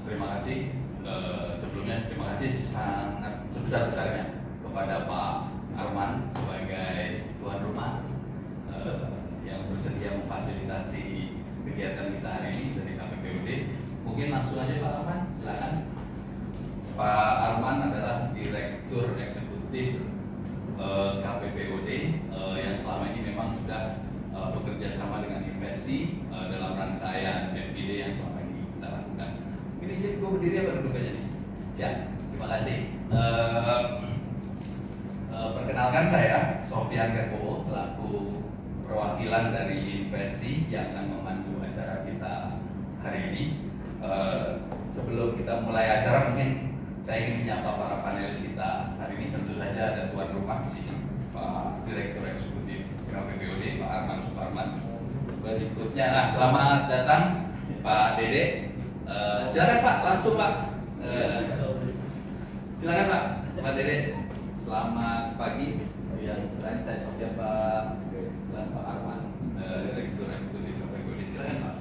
Terima kasih. Sebelumnya terima kasih sangat sebesar-besarnya kepada Pak Arman sebagai tuan rumah yang bersedia memfasilitasi kegiatan kita hari ini dari KPPUD. Mungkin langsung aja Pak Arman, silakan. Pak Arman adalah Direktur Eksekutif KPPUD yang selama ini memang sudah bekerja sama dengan Investi dalam rangkaian FGD yang selama ini kita lakukan. Ini jadi gue berdiri apa duduk aja nih? Ya, terima kasih. Perkenalkan saya Sofyan Kerbowo selaku perwakilan dari Investi yang akan memandu acara kita hari ini. Sebelum kita mulai acara, mungkin saya ingin menyapa para panelis kita hari ini. Tentu saja ada tuan rumah di sini, Pak Direktur Eksekutif KPPUD, Pak Arman Suparman. Berikutnya, selamat datang Pak Dede. Silakan Pak, langsung Pak. Silakan Pak Dede. Selamat pagi. Selain saya Sofyan Pak, selain Pak Arman, Direktur Eksekutif KPPUD. Silakan Pak.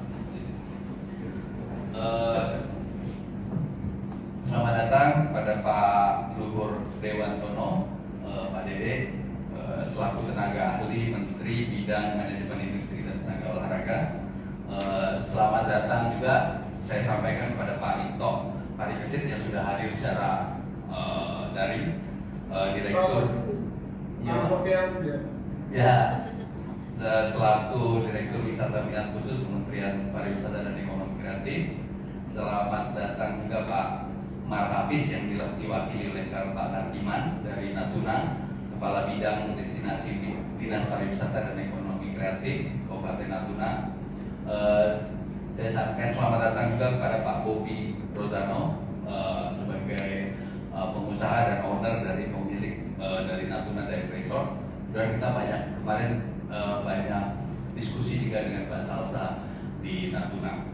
Selamat datang pada Pak Luhur Dewantono, Pak Dede, selaku tenaga ahli Menteri Bidang Manajemen Industri dan Tenaga Olahraga. Selamat datang juga saya sampaikan kepada Pak Ito Parikesit yang sudah hadir secara daring, Direktur selaku Direktur Wisata Minat Khusus Kementerian Pariwisata dan Ekonomi Kreatif. Selamat datang juga Pak Mar Hafiz yang diwakili oleh Pak Kartiman dari Natuna, Kepala Bidang Destinasi Dinas Pariwisata dan Ekonomi Kreatif Kabupaten Natuna. Saya sampaikan selamat datang juga kepada Pak Bobi Rozano sebagai pengusaha dan owner dari pemilik dari Natuna Dive Resort. Dan kita kemarin banyak diskusi juga dengan Mbak Salsa di Natuna.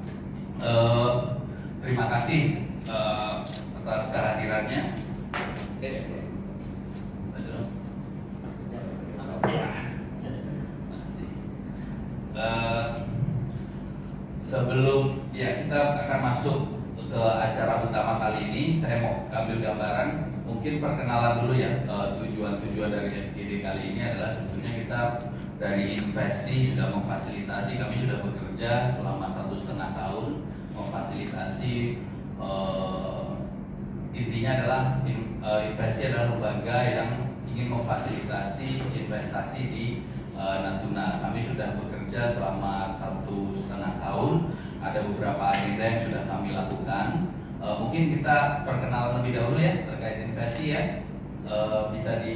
Terima kasih atas kehadirannya. Sebelum kita akan masuk ke acara utama kali ini, saya mau ambil gambaran, mungkin perkenalan dulu ya. Tujuan-tujuan dari FGD kali ini adalah sebetulnya kita dari Investi sudah memfasilitasi, kami sudah bekerja selama 1,5 tahun memfasilitasi. Intinya adalah Investi adalah lembaga yang ingin memfasilitasi investasi di Natuna. Kami sudah bekerja selama 1,5 tahun. Ada beberapa agenda yang sudah kami lakukan. Mungkin kita perkenalan lebih dahulu ya terkait Investi ya. Bisa di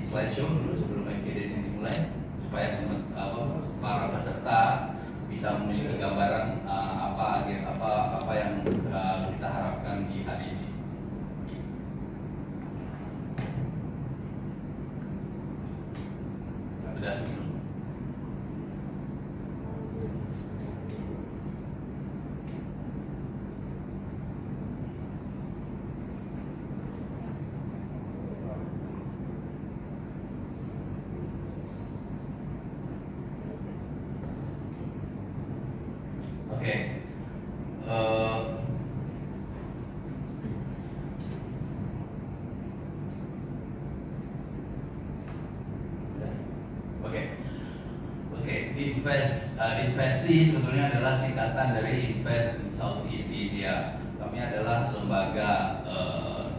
slideshow dulu sebelum FGD ini dimulai supaya para peserta bisa memiliki gambaran apa yang kita harapkan di hari ini. Sudah. Oke. Investi sebetulnya adalah singkatan dari Invest in Southeast Asia. Kami adalah lembaga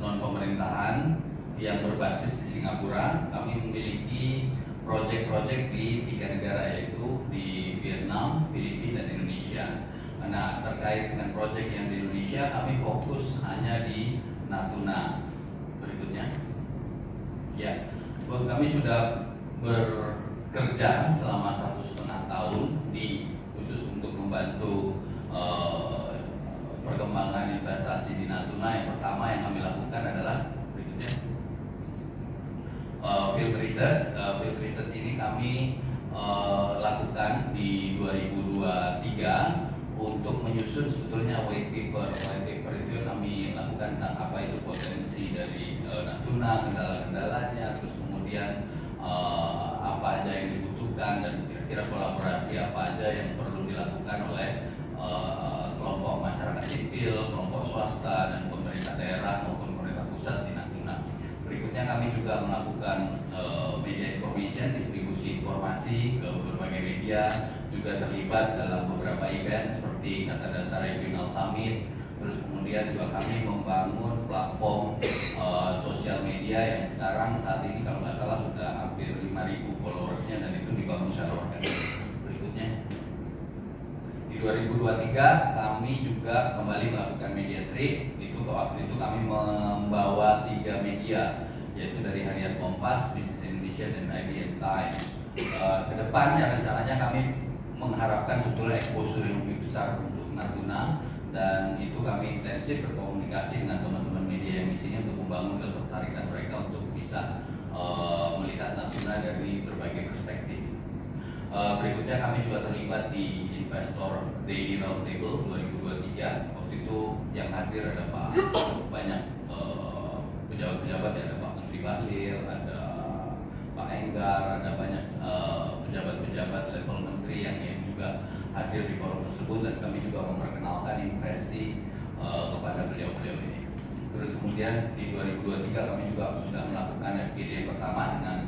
non pemerintahan yang berbasis di Singapura. Kami memiliki proyek-proyek di 3 negara, yaitu di Vietnam, Filipina, dan Indonesia. Nah, terkait dengan proyek yang di Indonesia, kami fokus hanya di Natuna. Berikutnya, ya, kami sudah bekerja selama 1,5 tahun khusus untuk membantu perkembangan investasi di Natuna. Yang pertama yang kami lakukan adalah berikutnya field research. Field research ini kami lakukan di 2023 untuk menyusun sebetulnya white paper. White paper itu yang kami lakukan tentang apa itu potensi dari Natuna, kendala-kendalanya, terus kemudian apa aja yang dibutuhkan dan kira-kira kolaborasi apa aja yang perlu dilakukan oleh kelompok masyarakat sipil, kelompok swasta swasta dan pemerintah daerah maupun pemerintah pusat di Natuna. Berikutnya kami juga melakukan media information, distribusi informasi ke berbagai media, juga terlibat dalam beberapa event seperti Kata Data Regional Summit. Terus kemudian juga kami membangun platform sosial media yang sekarang saat ini kalau nggak salah sudah hampir 5.000 followersnya, dan itu dibangun secara organik. Berikutnya, di 2023 kami juga kembali melakukan media trip. Itu waktu itu kami membawa 3 media, yaitu dari Harian Kompas, Business Indonesia, dan IBN Times. Kedepannya rencananya kami mengharapkan sebetulnya exposure yang lebih besar untuk Natuna, dan itu kami intensif berkomunikasi dengan teman-teman media yang di sini untuk membangun ketertarikan mereka untuk bisa melihat Natuna dari berbagai perspektif. Berikutnya kami juga terlibat di Investor Daily Roundtable 2023. Waktu itu yang hadir ada banyak pejabat-pejabat, ya, ada Pak Menteri Bahlil, ada Pak Enggar, ada banyak pejabat-pejabat level menteri yang juga hadir di forum tersebut, dan kami juga memperkenalkan investasi kepada beliau-beliau ini. Terus kemudian di 2023 kami juga sudah melakukan FGD pertama dengan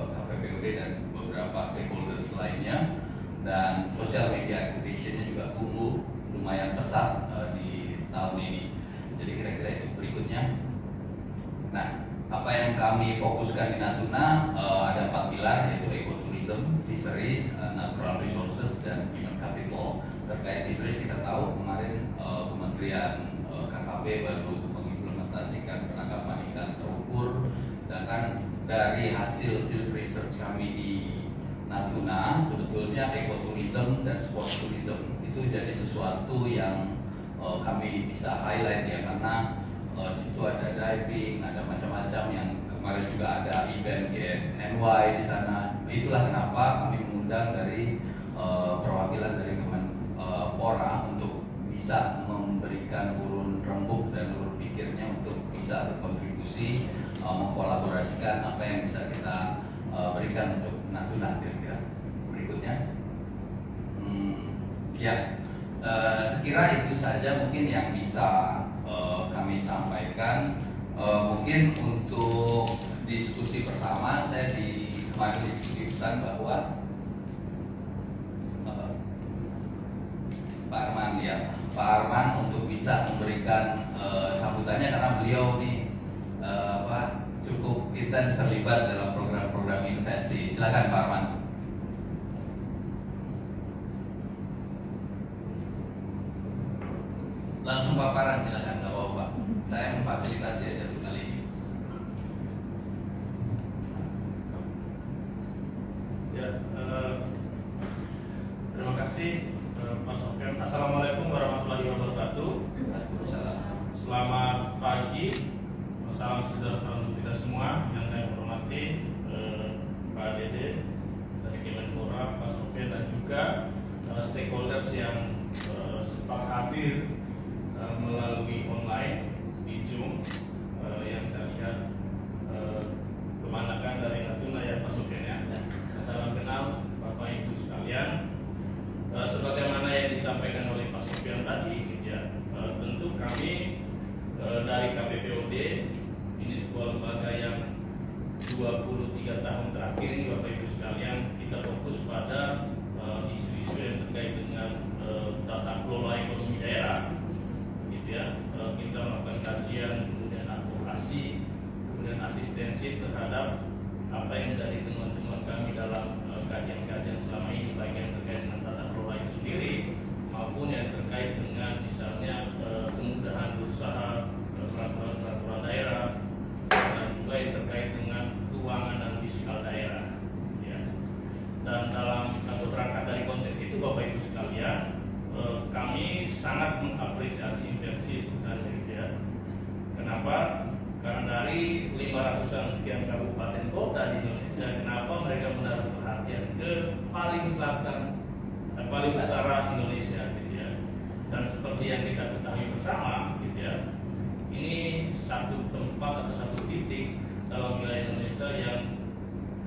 KPPUD dan beberapa stakeholders lainnya, dan social media activation-nya juga tumbuh lumayan pesat di tahun ini. Jadi kira-kira itu berikutnya. Nah, apa yang kami fokuskan di Natuna ada 4 pilar, yaitu ecotourism, fisheries, natural resources, dan human capital. Terkait fisheries kita tahu kemarin Kementerian KKP baru mengimplementasikan penangkapan ikan terukur, sedangkan dari hasil field research kami di Natuna sebetulnya ecotourism dan sport tourism itu jadi sesuatu yang kami bisa highlight, ya, karena di situ ada diving, ada macam-macam, yang kemarin juga ada event GFNY di sana. Itulah kenapa kami mengundang dari perwakilan dari Kemenpora untuk bisa memberikan urun rembuk dan urun pikirnya untuk bisa berkontribusi mengkolaborasikan apa yang bisa kita berikan untuk Natuna. Kira-kira berikutnya, sekira itu saja mungkin yang bisa kami sampaikan. Mungkin untuk diskusi pertama saya kemarin diskusikan bahwa Pak Arman untuk bisa memberikan sambutannya, karena beliau nih cukup intens terlibat dalam program-program investasi. Silakan Pak Arman. Langsung paparan, silakan, nggak apa-apa. Saya memfasilitasi aja kali ini. Ya, terima kasih Pak Sofyan. Assalamualaikum warahmatullahi wabarakatuh. Selamat pagi, salam sejahtera untuk kita semua. Yang saya hormati Pak Dede dari Kemenpora, Pak Sofyan, dan juga stakeholders yang sempat hadir melalui online di Zoom, yang saya lihat kemanapun dari Natuna, ya Pak Sofyan, ya. Salam kenal Bapak Ibu sekalian. Sebagaimana yang disampaikan oleh Pak Sofyan tadi, ya, tentu kami dari KPPUD, ini sebuah lembaga yang 23 tahun terakhir ini, Bapak Ibu sekalian, kita fokus pada isu-isu yang terkait dengan tata kelola ekonomi daerah, gitu ya. Kita melakukan kajian, kemudian advokasi, kemudian asistensi terhadap apa yang dari teman-teman kami dalam kajian-kajian selama ini, baik yang terkait dengan tata kelola itu sendiri maupun yang terkait dengan misalnya kemudahan berusaha, peraturan daerah, dan juga yang terkait dengan keuangan dan fiskal daerah, ya. Dan dalam berangkat dari konteks itu, Bapak Ibu sekalian, kami sangat mengapresiasi intensi sebenarnya, ya. Kenapa? Karena dari 500-an sekian kabupaten kota di Indonesia, kenapa mereka menaruh perhatian ke paling selatan dan paling utara Indonesia, gitu ya. Dan seperti yang kita ketahui bersama, gitu ya, ini satu tempat atau satu titik dalam wilayah Indonesia yang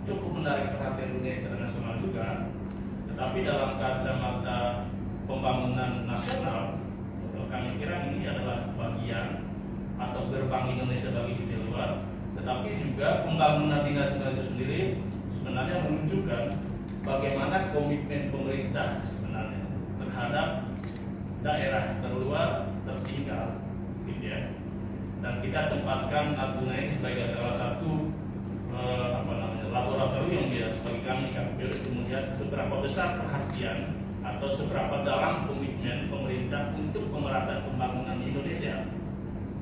cukup menarik perhatian dunia internasional juga. Tetapi dalam kacamata pembangunan nasional, kami kira ini adalah Bank Indonesia bagi dunia luar, tetapi juga pembangunan di Natuna itu sendiri sebenarnya menunjukkan bagaimana komitmen pemerintah sebenarnya terhadap daerah terluar tertinggal, gitu ya. Dan kita tempatkan Natuna ini sebagai salah satu laboratorium ya bagi kami KPU untuk melihat seberapa besar perhatian atau seberapa dalam komitmen pemerintah untuk pemerataan pembangunan di Indonesia.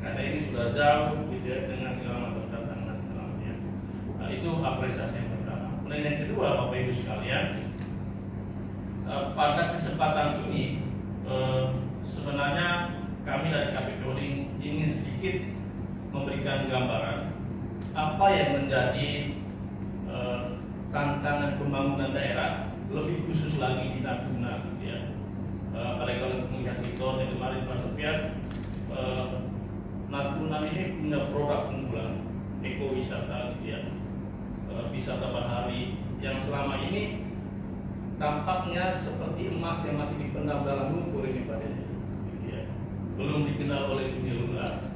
Karena ini sudah jauh gitu ya, dengan segala macam tantangan segala macam. Nah, itu apresiasi yang pertama. Kemudian yang kedua, Bapak Ibu sekalian, pada kesempatan ini sebenarnya kami dari KPU ingin sedikit memberikan gambaran apa yang menjadi tantangan pembangunan daerah, lebih khusus lagi di Natuna, gitu ya. Apalagi kalau melihat di yang kemarin Pak Sofian, Natuna ini punya produk unggulan ekowisata, gitu ya. Wisata bahari yang selama ini tampaknya seperti emas yang masih dipendam dalam lumpur ini Pak, gitu ya. Belum dikenal oleh dunia luas,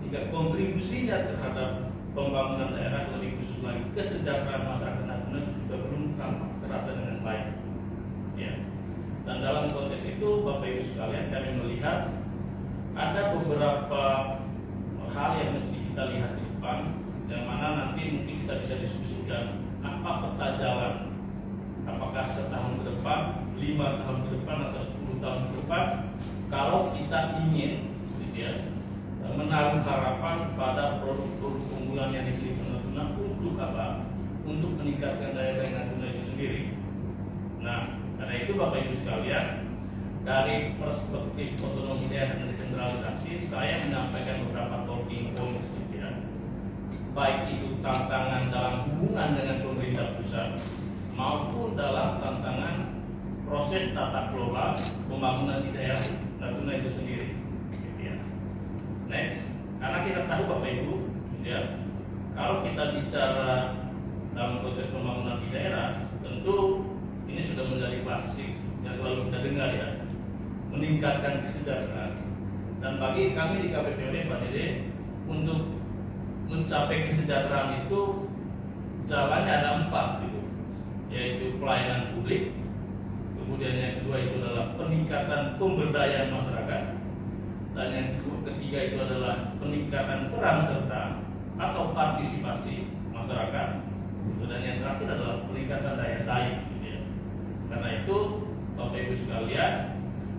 sehingga kontribusinya terhadap pembangunan daerah, lebih khusus lagi kesejahteraan masyarakat Natuna juga belum tampak terasa dengan baik, ya. Dan dalam konteks itu Bapak Ibu sekalian, kami melihat ada beberapa hal yang mesti kita lihat ke depan, yang mana nanti mungkin kita bisa diskusikan apa peta jalan, apakah setahun ke depan, 5 tahun ke depan, atau 10 tahun ke depan, kalau kita ingin, gitu ya, menaruh harapan pada produk-produk unggulan yang dimiliki Natuna untuk apa? Untuk meningkatkan daya saing Natuna itu sendiri. Nah, karena itu Bapak Ibu sekalian, dari perspektif otonomi daerah dan desentralisasi, saya menyampaikan beberapa talking points, gitu ya. Baik itu tantangan dalam hubungan dengan pemerintah pusat maupun dalam tantangan proses tata kelola pembangunan di daerah Natuna itu sendiri. Next, karena kita tahu Bapak Ibu, ya, kalau kita bicara dalam konteks pembangunan di daerah, tentu ini sudah menjadi klasik yang selalu kita dengar ya, meningkatkan kesejahteraan. Dan bagi kami di KPPOD Pak Dede, untuk mencapai kesejahteraan itu jalannya ada 4 gitu, yaitu pelayanan publik, kemudian yang kedua itu adalah peningkatan pemberdayaan masyarakat, dan yang ketiga itu adalah peningkatan peran serta atau partisipasi masyarakat, dan yang terakhir adalah peningkatan daya saing, gitu ya. Karena itu Bapak Ibu sekalian,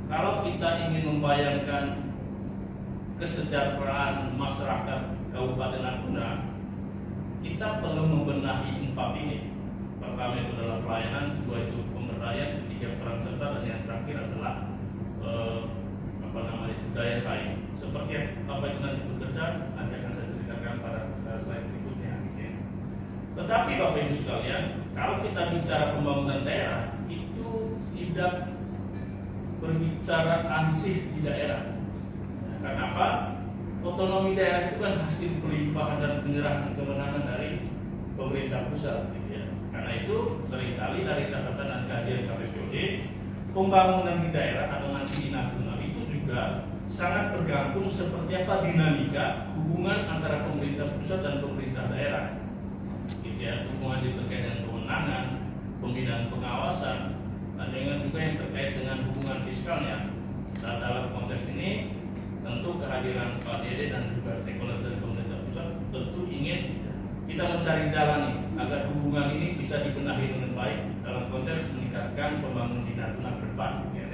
kalau kita ingin membayangkan kesejahteraan masyarakat Kabupaten Natuna, kita perlu membenahi 4 ini. Pertama itu adalah pelayanan, kedua itu pemberdayaan, ketiga peran serta, dan yang terakhir adalah daya saing. Seperti apa itu nanti bekerja, nanti akan saya ceritakan pada slide berikutnya. Okay. Tetapi Bapak Ibu sekalian, kalau kita bicara pembangunan daerah, itu tidak berbicara ansih di daerah. Kenapa? Otonomi daerah itu kan hasil pelimpahan dan penyerahan kewenangan dari pemerintah pusat, gitu ya. Karena itu seringkali dari catatan dan kajian KPPOD, pembangunan di daerah atau nanti di Natuna itu juga sangat bergantung seperti apa dinamika hubungan antara pemerintah pusat dan pemerintah daerah, gitu ya. Hubungan yang terkait dengan kewenangan, pembinaan pengawasan, dan juga yang terkait dengan hubungan fiskalnya. Dan dalam konteks ini tentu kehadiran Pak Dede dan juga stakeholder dari pemerintah pusat tentu ingin kita mencari jalan nih agar hubungan ini bisa dibenahi dengan baik dalam konteks meningkatkan pembangunan di Natuna ke depan, ya,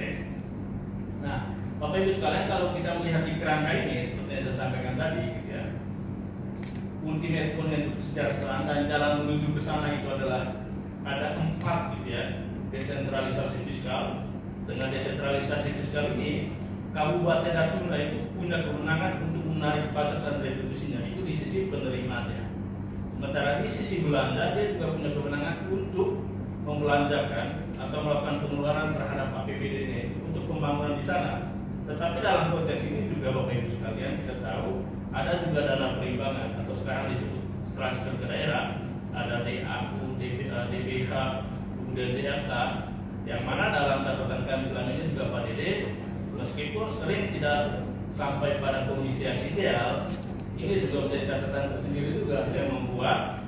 Nah, Bapak Ibu sekalian, kalau kita melihat di kerangka ini seperti yang saya sampaikan tadi, gitu ya, ultimate goal untuk kesejahteraan dan jalan menuju ke sana itu adalah ada 4, gitu ya. Desentralisasi fiskal. Dengan desentralisasi fiskal ini, Kabupaten Natuna itu punya kewenangan untuk menarik pajak dan retribusinya itu di sisi penerimaannya. Sementara di sisi belanja, dia juga punya kewenangan untuk membelanjakan atau melakukan pengeluaran terhadap APBD-nya untuk pembangunan di sana. Tetapi dalam konteks ini juga Bapak Ibu sekalian, kita tahu ada juga dana perimbangan atau sekarang disebut transfer ke daerah, ada DAU, DBH, kemudian DAK, yang mana dalam catatan kami selama ini juga Pak Dede, meskipun sering tidak sampai pada kondisi yang ideal, ini juga menjadi catatan tersendiri juga yang membuat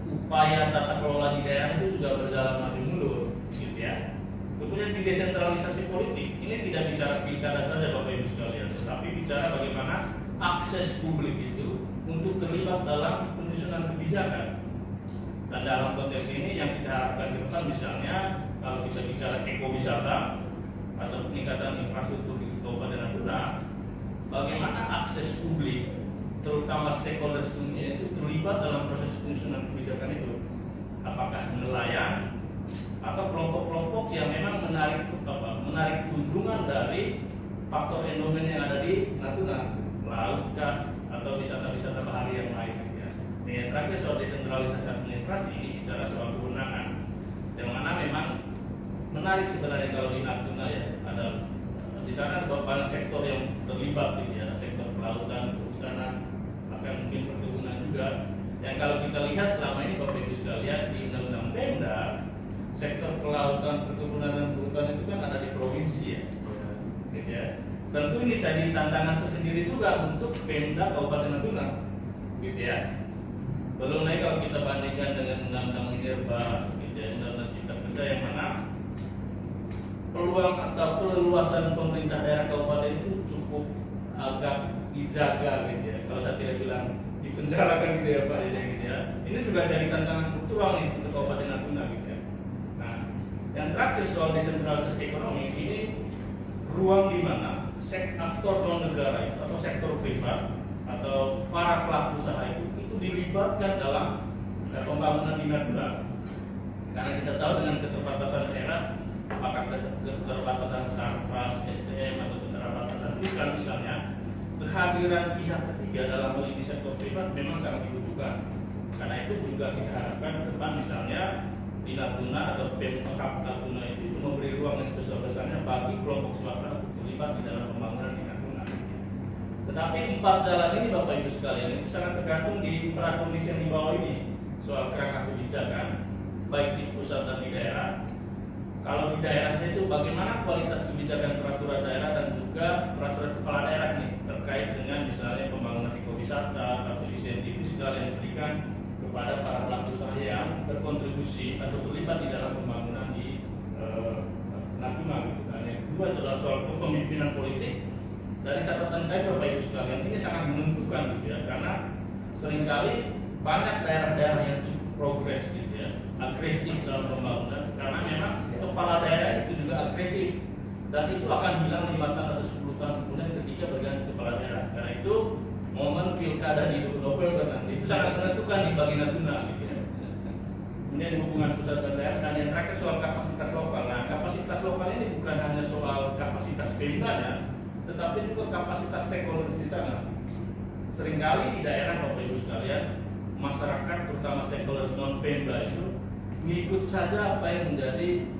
upaya tata kelola di daerah itu juga berjalan maju mundur, gitu ya. Kemudian di desentralisasi politik ini tidak bicara pilkada saja Bapak Ibu sekalian, tetapi bicara bagaimana akses publik itu untuk terlibat dalam penyusunan kebijakan. Dan dalam konteks ini yang kita harapkan ke depan misalnya kalau kita bicara ekowisata atau peningkatan infrastruktur di Kabupaten Natuna, bagaimana akses publik terutama stakeholders kuncinya itu terlibat dalam proses penyusunan kebijakan itu. Apakah nelayan atau kelompok-kelompok yang memang menarik keuntungan dari faktor endogen yang ada di Natuna, laut kah atau wisata-wisata bahari yang lain. Ya. Yang terakhir soal desentralisasi administrasi ini bicara soal kewenangan, yang mana memang menarik sebenarnya kalau di Natuna ya ada di sana banyak sektor yang terlibat, gitu ya, sektor kelautan, perhutanan, bahkan mungkin perkebunan juga. Yang kalau kita lihat selama ini Bapak Ibu sekalian di Undang-Undang Pemda, sektor kelautan, perkebunan dan perhutanan itu kan ada di provinsi ya. Gitu ya. Tentu ini jadi tantangan tersendiri juga untuk Pemda Kabupaten Natuna, gitu ya. Belum lagi kalau kita bandingkan dengan Undang-Undang Minerba, gitu ya, Undang-Undang Cipta Kerja yang mana peluang atau keleluasan pemerintah daerah kabupaten itu cukup agak dijaga, gitu ya. Kalau saya tidak bilang dipenjarakan gitu ya Pak, gitu ya. Ini juga jadi tantangan struktural nih untuk Kabupaten Natuna, gitu ya. Nah, yang terakhir soal desentralisasi ekonomi ini ruang di mana aktor non negara itu atau sektor privat atau para pelaku usaha itu dilibatkan dalam pembangunan di Natuna. Karena kita tahu dengan keterbatasan daerah, apakah keterbatasan sarfras, SDM atau keterbatasan fiskal misalnya, kehadiran pihak ketiga dalam hal ini sektor privat memang sangat dibutuhkan. Karena itu juga kita harapkan ke depan misalnya di Natuna atau Pemkab Natuna itu memberi ruang yang sebesar-besarnya bagi kelompok swasta untuk terlibat di dalam pembangunan di Natuna. Tetapi 4 jalan ini Bapak Ibu sekalian itu sangat tergantung di prakondisi yang di bawah ini soal kerangka kebijakan baik di pusat dan di daerah. Kalau di daerahnya itu bagaimana kualitas kebijakan peraturan daerah dan juga peraturan kepala daerah nih terkait dengan misalnya pembangunan ekowisata atau insentif fiskal yang diberikan kepada para pelaku usaha yang berkontribusi atau terlibat di dalam pembangunan di Natuna. Dan yang kedua adalah soal kepemimpinan politik. Dari catatan saya Bapak Ibu sekalian ini sangat menentukan, gitu ya, karena seringkali banyak daerah-daerah yang cukup progres, gitu ya, agresif dalam pembangunan, karena memang kepala daerah itu juga agresif dan itu akan hilang 5 tahun atau 10 tahun kemudian ketika berganti kepala daerah. Karena itu momen pilkada di November nanti itu sangat menentukan di bagi Natuna, gitu ya. Kemudian hubungan pusat dan daerah, dan yang terakhir soal kapasitas lokal. Nah, kapasitas lokal ini bukan hanya soal kapasitas Pemdanya, tetapi juga kapasitas stakeholders di sana. Seringkali di daerah Bapak Ibu sekalian, masyarakat terutama stakeholders non Pemda itu mengikut saja apa yang menjadi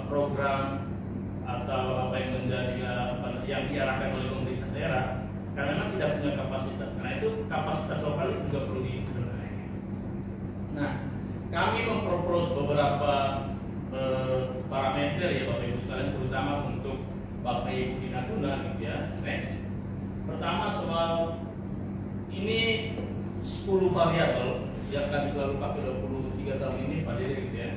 program atau apa yang menjadi yang diarahkan oleh pemerintah daerah, karena memang tidak punya kapasitas. Karena itu kapasitas lokal itu juga perlu dibenahi. Nah, kami mempropose beberapa parameter ya Bapak Ibu sekalian, terutama untuk Bapak Ibu di Natuna, gitu ya. Next. Pertama soal ini 10 variabel yang kami selalu pakai 23 tahun ini Pak Dede, gitu ya.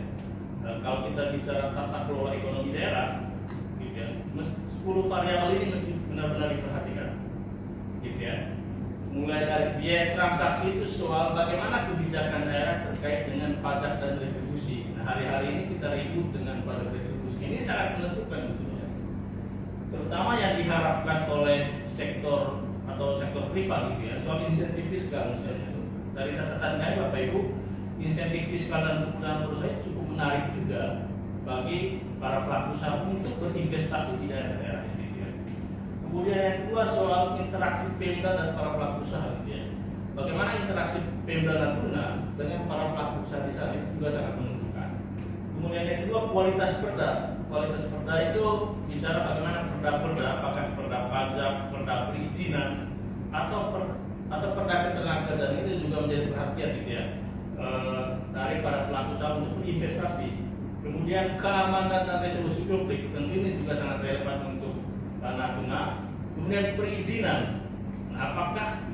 Kalau kita bicara tata kelola ekonomi daerah, gitu ya, 10 variabel ini mesti benar-benar diperhatikan, gitu ya. Mulai dari biaya transaksi itu soal bagaimana kebijakan daerah terkait dengan pajak dan retribusi. Nah, hari-hari ini kita ribut dengan pajak retribusi. Ini sangat menentukan, gitu ya. Terutama yang diharapkan oleh sektor atau sektor privat, gitu ya, soal insentif fiskal misalnya. Dari catatan kami Bapak Ibu, insentif fiskal dan penggunaan menurut saya cukup menarik juga bagi para pelaku usaha untuk berinvestasi di daerah-daerah ini, gitu ya. Kemudian yang kedua soal interaksi Pemda dan para pelaku usaha, gitu ya. Bagaimana interaksi Pemda Natuna dengan para pelaku usaha di sana itu juga sangat menentukan. Kemudian yang kedua kualitas perda. Kualitas perda itu bicara bagaimana perda-perda, apakah perda pajak, perda perizinan, atau perda ketenagakerjaan, ini juga menjadi perhatian, gitu ya, dari para pelaku usaha untuk berinvestasi. Kemudian keamanan dan resolusi konflik, tentu ini juga sangat relevan untuk Natuna. Kemudian perizinan, nah, apakah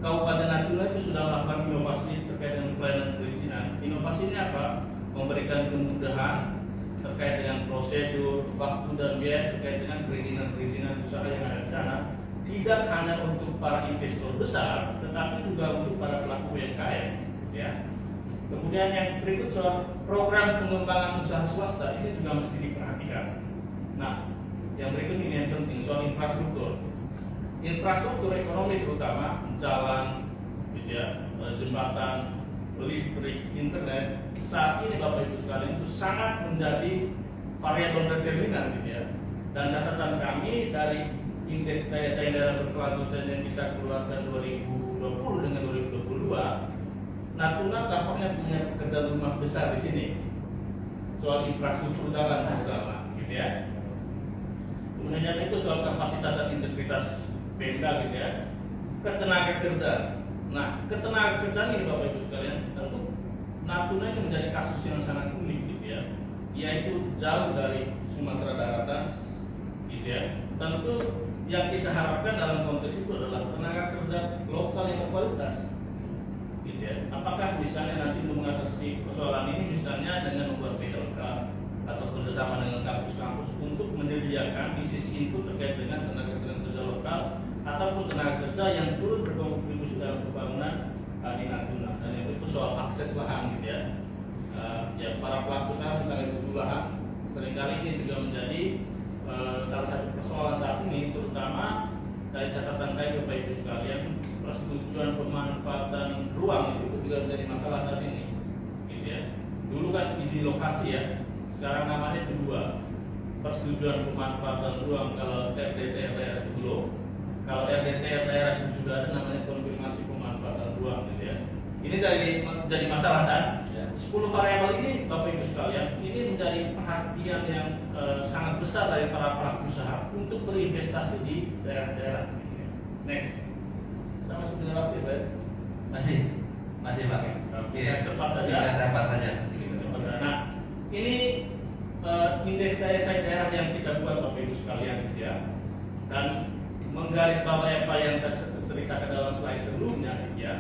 Kabupaten Natuna itu sudah melakukan inovasi terkait dengan pelayanan perizinan. Inovasi ini apa? Memberikan kemudahan terkait dengan prosedur, waktu dan biaya terkait dengan perizinan usaha yang ada di sana. Tidak hanya untuk para investor besar, tetapi juga untuk para pelaku UMKM. Ya. Kemudian yang berikut soal program pengembangan usaha swasta ini juga mesti diperhatikan. Nah, yang berikut ini yang penting soal infrastruktur. Infrastruktur ekonomi terutama jalan, gitu ya, jembatan, listrik, internet saat ini Bapak Ibu sekalian itu sangat menjadi variabel determinan, gitu ya. Dan catatan kami dari indeks daya saing daerah berkelanjutan yang kita keluarkan 2020 dengan 2022, Natuna tampaknya punya pekerjaan rumah besar di sini soal infrastruktur jalan terutama, gitu ya. Kemudian itu soal kapasitas dan integritas Pemda, gitu ya. Ketenaga kerja. Nah, ketenaga kerjaan ini Bapak Ibu sekalian, tentu Natuna ini menjadi kasus yang sangat unik, gitu ya. Yaitu jauh dari Sumatera Daratan, gitu ya. Tentu yang kita harapkan dalam konteks itu adalah tenaga kerja lokal yang berkualitas, gitu ya. Apakah misalnya nanti untuk mengatasi persoalan ini misalnya dengan membuat PLK atau kerjasama dengan kampus-kampus untuk menyediakan di sisi input terkait dengan tenaga kerja lokal ataupun tenaga kerja yang turut berkontribusi dalam pembangunan di Natuna. Dan yang itu soal akses lahan, gitu ya. Ya para pelaku usaha misalnya butuh lahan, seringkali ini juga menjadi salah satu persoalan saat ini, terutama dari catatan kami Bapak Ibu sekalian, persetujuan pemanfaatan ruang itu juga menjadi masalah saat ini, gitu ya. Dulu kan izin lokasi ya, sekarang namanya kedua, persetujuan pemanfaatan ruang kalau RDTR daerah itu belum. Kalau RDTR daerah itu sudah ada namanya konfirmasi pemanfaatan ruang, gitu ya. Ini jadi masalah kan? 10 variabel ini Bapak Ibu sekalian, ini menjadi perhatian yang sangat besar dari para pelaku usaha untuk berinvestasi di daerah-daerah. Next, sama sebenarnya waktu ya, Pak? Masih Pak. Bisa cepat saja. Cepat saja. Nah, ini indeks daya saing daerah yang kita buat Bapak Ibu sekalian, gitu ya. Dan menggarisbawahi apa yang saya ceritakan dalam slide sebelumnya, gitu ya.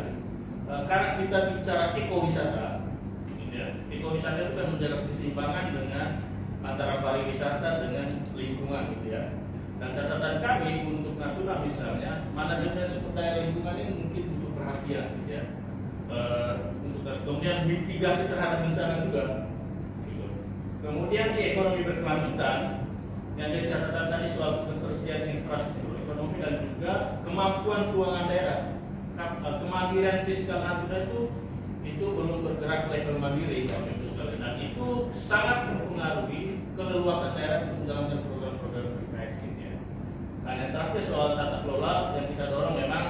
Karena kita bicara ekowisata, gitu ya. Ekowisata itu kan menjaga keseimbangan dengan antara pariwisata dengan lingkungan, gitu ya. Dan catatan kami untuk Natuna misalnya, manajemen sumber daya lingkungan ini mungkin butuh perhatian, gitu ya. Untuk kemudian mitigasi terhadap bencana juga, gitu. Kemudian di ekonomi berkelanjutan, yang jadi catatan tadi soal ketersediaan infrastruktur ekonomi dan juga kemampuan keuangan daerah. Kemandirian fiskal Natuna itu belum bergerak level mandiri, Bapak Ibu sekalian. Dan itu sangat mempengaruhi keleluasan daerah untuk menjalankan program-program terkait, gitu ya. Dan yang terakhir soal tata kelola yang kita dorong memang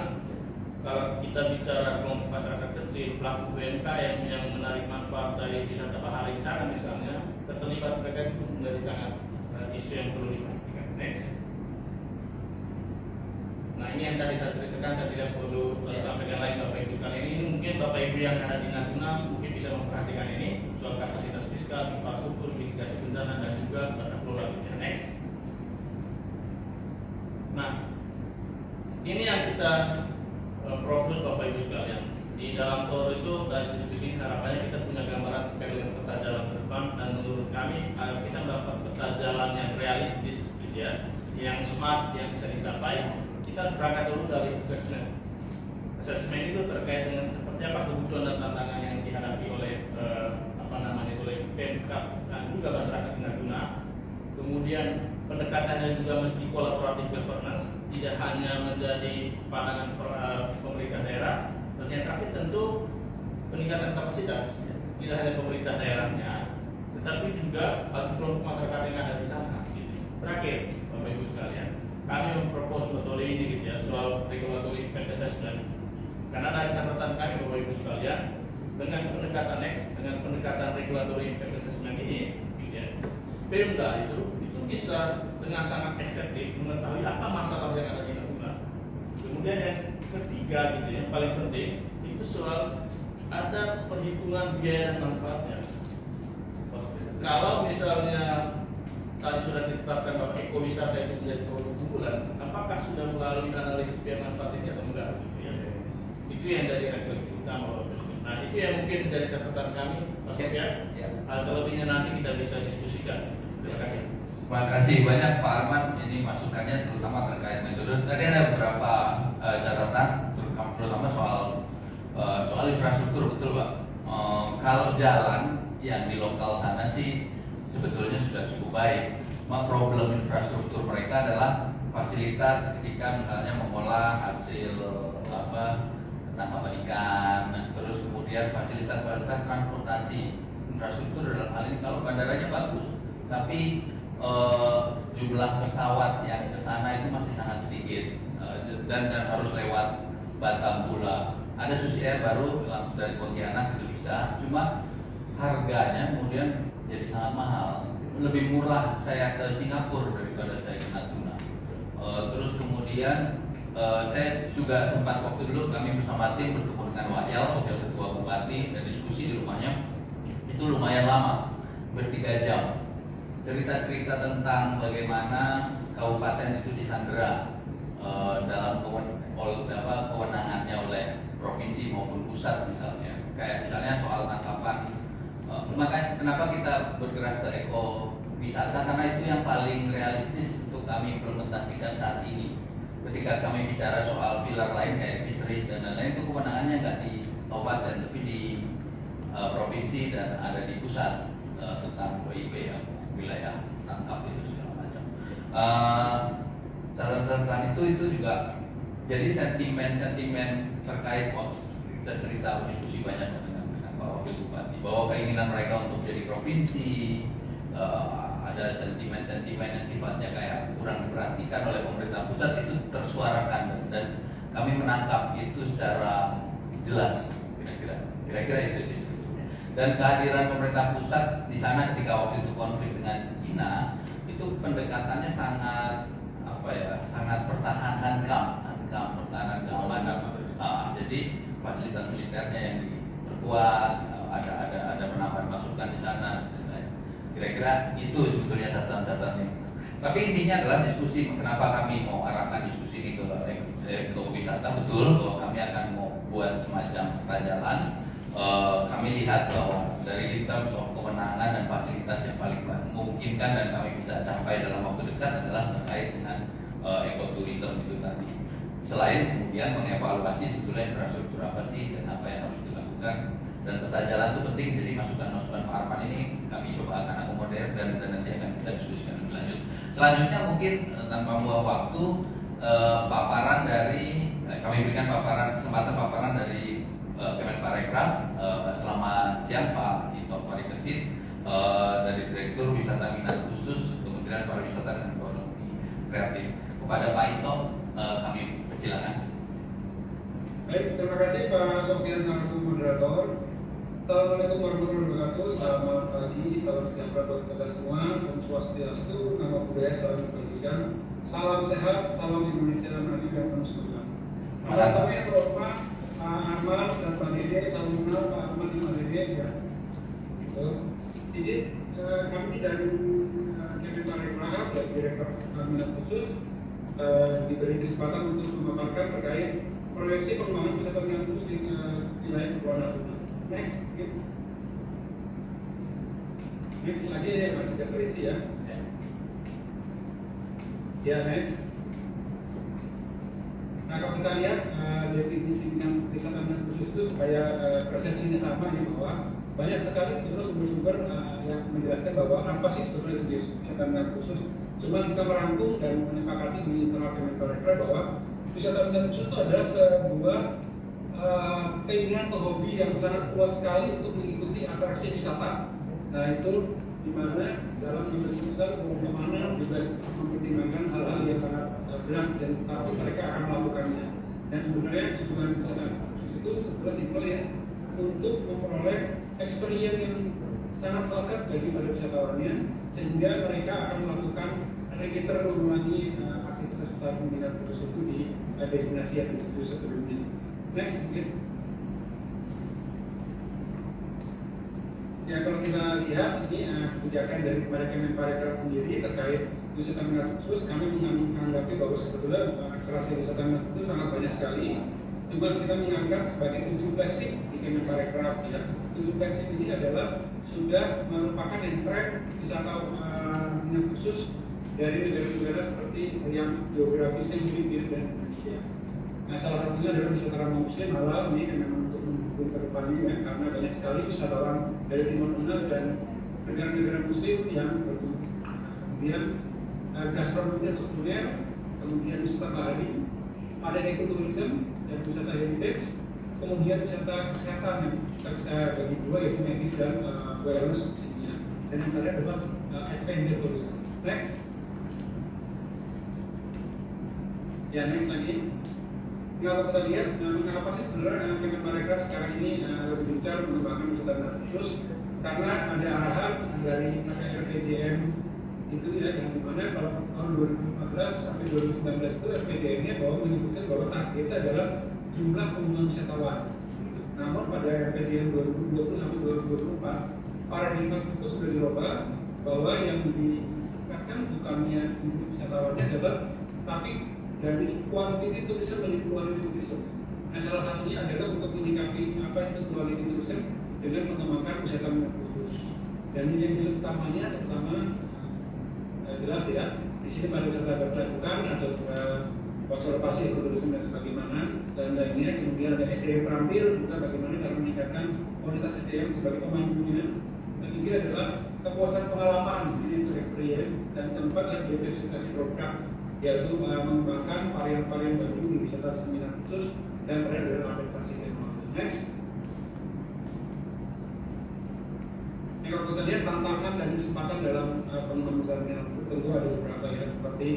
kalau kita bicara kelompok masyarakat kecil, pelaku UMKM yang menarik manfaat dari wisata bahari di sana misalnya, keterlibatan mereka itu menjadi sangat isu yang perlu diperhatikan. Next. Nah, ini yang tadi saya ceritakan, saya tidak perlu sampaikan lagi Bapak Ibu sekalian. Ini mungkin Bapak Ibu yang ada di Natuna mungkin bisa memperhatikan ini soal kapasitas fiskal, infrastruktur, mitigasi bencana dan juga tata kelola. Next. Nah, ini yang kita propose Bapak Ibu sekalian. Di dalam tour itu dari diskusi ini harapannya kita punya gambaran terkait dengan peta jalan ke depan, dan menurut kami kita mendapat peta jalan yang realistis, gitu ya, yang smart, yang bisa dicapai. Kita berangkat dulu dari assessment. Assessment itu terkait dengan seperti apa kebutuhan dan tantangan yang dihadapi oleh oleh Pemkab dan juga masyarakat di Natuna. Kemudian pendekatannya juga mesti kolaboratif governance, tidak hanya menjadi pandangan pemerintah daerah. Dan yang terakhir tentu peningkatan kapasitas, tidak hanya pemerintah daerahnya, tetapi juga bagi kelompok masyarakat yang ada di sana. Gitu. Terakhir, Bapak Ibu sekalian, kami mempropos metode ini, gitu ya, soal regulatory impact assessment. Karena dari catatan kami Bapak Ibu sekalian, dengan pendekatan dengan pendekatan regulatory impact assessment ini, gitu ya, Pemda itu bisa dengan sangat efektif mengetahui apa masalah yang ada di Natuna. Kemudian yang ketiga, gitu, yang paling penting itu soal ada perhitungan biaya dan manfaatnya. Kalau misalnya tadi sudah ditetapkan bahwa ekowisata itu menjadi produk unggulan, apakah sudah melalui analisis biaya manfaat ini atau enggak? Gitu ya. yang jadi refleksi utama Bapak Presiden. Nah itu yang mungkin dari catatan kami Pak Sofyan. Ya. Selebihnya nanti kita bisa diskusikan. Terima kasih. Terima kasih banyak Pak Arman, ini masukannya terutama terkait metode. Tadi ada beberapa catatan, terutama soal infrastruktur, betul Pak. Kalau jalan yang di lokal sana sih sebetulnya sudah cukup baik. Problem infrastruktur mereka adalah fasilitas ketika misalnya mengolah hasil tangkapan ikan, terus kemudian fasilitas transportasi. Infrastruktur dalam hal ini kalau bandaranya bagus, tapi jumlah pesawat yang ke sana itu masih sangat sedikit, dan harus lewat Batam pula. Ada Susi Air baru langsung dari Pontianak itu bisa, cuma harganya kemudian jadi sangat mahal. Lebih murah saya ke Singapura daripada saya ke Natuna. Terus kemudian saya juga sempat waktu dulu kami bersama tim bertemu dengan Wahyal, wakil ketua bupati, dan diskusi di rumahnya itu lumayan lama, ber3 jam. Cerita-cerita tentang bagaimana kabupaten itu disandera dalam kewenangannya oleh provinsi maupun pusat misalnya. Kayak misalnya soal tangkapan. Makanya kenapa kita bergerak ke ekowisata, karena itu yang paling realistis untuk kami implementasikan saat ini. Ketika kami bicara soal pilar lain kayak fisheries dan lain-lain, itu kewenangannya nggak di kabupaten tapi di provinsi dan ada di pusat tentang PIB yang wilayah tangkap itu segala macam. Catatan itu juga jadi sentimen terkait waktu kita cerita diskusi banyak dengan Pak Wakil Bupati bahwa keinginan mereka untuk jadi provinsi, ada sentimen-sentimen yang sifatnya kayak kurang diperhatikan oleh pemerintah pusat, itu tersuarakan dan kami menangkap itu secara jelas, kira-kira itu sih sebetulnya. Dan kehadiran pemerintah pusat di sana ketika waktu itu konflik dengan Cina itu pendekatannya sangat sangat pertahanan keamanan. Jadi fasilitas militernya yang diperkuat, ada penambahan pasukan di sana. Kira-kira itu sebetulnya catatan-catatannya. Tapi intinya adalah diskusi. Kenapa kami mau arahkan diskusi ini ke wisata? Betul bahwa kami akan mau buat semacam jalan. Kami lihat bahwa dari terms of kewenangan dan fasilitas yang paling memungkinkan dan kami bisa capai dalam waktu dekat adalah terkait dengan ekoturisme itu tadi. Selain kemudian mengevaluasi sebetulnya infrastruktur apa sih dan apa yang harus dilakukan, dan peta jalan itu penting. Jadi masukan-masukan Pak Arman ini kami coba akan akomodir dan nanti akan kita diskusikan lebih lanjut. Selanjutnya mungkin tanpa membuang waktu, paparan dari kami berikan kesempatan paparan dari Kemenparekraf. Selamat siang Pak Ito Parikesit, dari Direktur Wisata Minat Khusus Kementerian Pariwisata dan Ekonomi Kreatif. Kepada Pak Ito, kami persilakan. Baik, terima kasih Pak Sofyan selaku moderator. Assalamualaikum warahmatullahi wabarakatuh. Selamat pagi, salam sejahtera buat kita semua. Om Swastiastu, nama budaya salam kebajikan. Salam sehat, salam Indonesia maju dan terus berkembang. Pada kami yang terhormat Pak Arman dan Pak Dede, salam kenal Pak Arman dan Pak Dede ya. Izin kami dari Kemenparekraf dan Direktur Minat Khusus diberi kesempatan untuk memaparkan terkait proyeksi pengembangan wisata minat khusus di wilayah Kepulauan Natuna. Next lagi ya, masih terisi ya. Ya next. Nah kalau kita lihat definisi wisata minat khusus itu supaya persepsinya sama ya, bahwa banyak sekali sebetulnya sumber-sumber yang menjelaskan bahwa apa sih sebetulnya itu wisata minat khusus. Cuma kita merangkum dan menyepakati di internal Kemenparekraf bahwa wisata minat khusus itu adalah sebuah keinginan atau hobi yang sangat kuat sekali untuk mengikuti atraksi wisata. Nah itu dimana dalam memutuskan kemana juga mempertimbangkan hal-hal yang sangat berat dan tapi mereka akan melakukannya. Dan sebenarnya tujuan wisata khusus itu sebenarnya simpel ya, untuk memperoleh experience yang sangat melekat bagi para wisatawannya, sehingga mereka akan melakukan repeater mengulangi aktivitas wisata minat khusus itu di destinasi yang dituju sebelumnya. Next, mungkin. Ya kalau kita lihat ini kebijakan dari kepada Kemenparekraf sendiri terkait wisata minat khusus, kami menganggapi bahwa sebetulnya atraksi wisata minat khusus sangat banyak sekali. Cuma kita menganggap sebagai 7 flagship di Kemenparekraf ya. 7 flagship ini adalah sudah merupakan entry wisata minat khusus dari negara-negara seperti yang geografisnya mirip dengan Indonesia. Nah, salah satunya adalah wisatawan muslim halal ini yang memang untuk mendukung ke depannya ya, karena banyak sekali wisatawan dari Timur Tengah dan negara-negara muslim yang berkunjung. Kemudian gastronomi atau kuliner, kemudian wisata bahari, ada ekoturism dan wisata heritage, kemudian wisata kesehatan yang kita bisa bagi dua yaitu medis dan wellness maksudnya. Dan yang terakhir adalah adventure tourism. Next. Ya, next lagi. Kalau kita lihat, mengapa sih sebenarnya Kemenparekraf sekarang ini lebih gencar mengembangkan wisata khusus? Karena ada arahan dari RPJM itu ya, yang dimana kalau tahun 2014 sampai 2019 itu RPJM-nya bahwa menyebutkan bahwa targetnya adalah jumlah kunjungan wisatawan. Namun pada RPJM 2020 sampai 2024 paradigma itu sudah dirubah bahwa yang ditingkatkan bukannya wisatawannya adalah tapi dari quantity tourism menjadi quality tourism. Nah, salah satunya adalah untuk menyikapi apa itu quality tourism dengan mengembangkan wisata minat khusus. Dan ini yang utamanya terutama jelas ya. Di sini pariwisata berkelanjutan atau konservasi ekosistem dan sebagaimana dan lainnya. Kemudian ada SDM terampil juga bagaimana cara meningkatkan kualitas SDM sebagai pemandunya. Dan ketiga adalah kepuasan pengalaman ini untuk experience dan keempat adalah diversifikasi program yaitu mengembangkan varian-varian baru di wisata seminar khusus dan terakhir adalah adaptasi teknologi. Next. Nah, kalau kita lihat tantangan dan kesempatan dalam pengembangan wisata seminar khusus tentu ada beberapa ya, seperti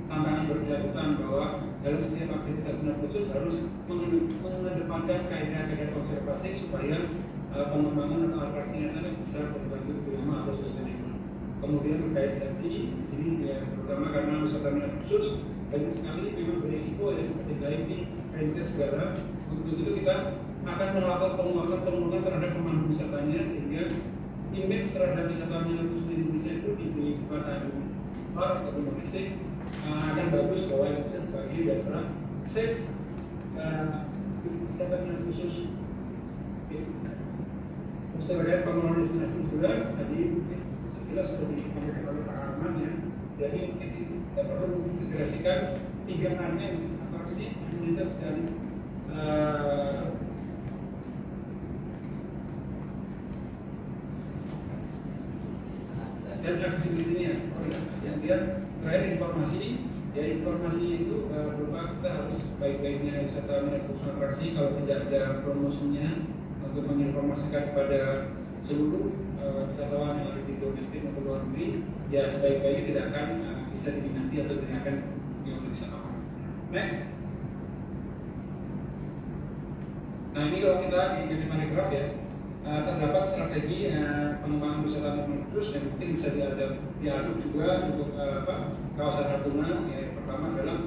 tantangan berkelanjutan bahwa dalam setiap aktivitas seminar khusus harus mengedepankan kaidah-kaidah konservasi supaya pengembangan atau atraksinya tadi bisa berlanjut lebih lama atau sustainable. Kemudian terkait safety di sini ya, terutama karena wisata minat khusus banyak sekali memang berisiko ya seperti diving, adventure segala. Untuk itu kita akan melakukan pengembangan terhadap pemandu wisatanya sehingga image terhadap wisata minat khusus di Indonesia itu di pada atau domestik akan bagus bahwa itu bisa sebagai daerah safe wisata minat khusus. Sebagai pengelola destinasi juga tadi jelas sudah disampaikan oleh Pak Arman ya. Jadi kita perlu mengintegrasikan 3 arnya atraksi, komunitas dan aksesibilitasnya. Kemudian terakhir informasi, ya informasi itu berupa kita harus baik-baiknya wisata minat khusus atraksi kalau tidak ada promosinya untuk menginformasikan kepada seluruh wisatawan yang ada di domestik maupun luar negeri, ya sebaik-baiknya tidak akan bisa diminati atau tidak akan diunduh wisatawan. Next. Nah, ini kalau kita di Kemenparekraf ya, terdapat strategi pengembangan wisata minat khusus yang mungkin bisa diaduk juga untuk kawasan Natuna. Ya, pertama adalah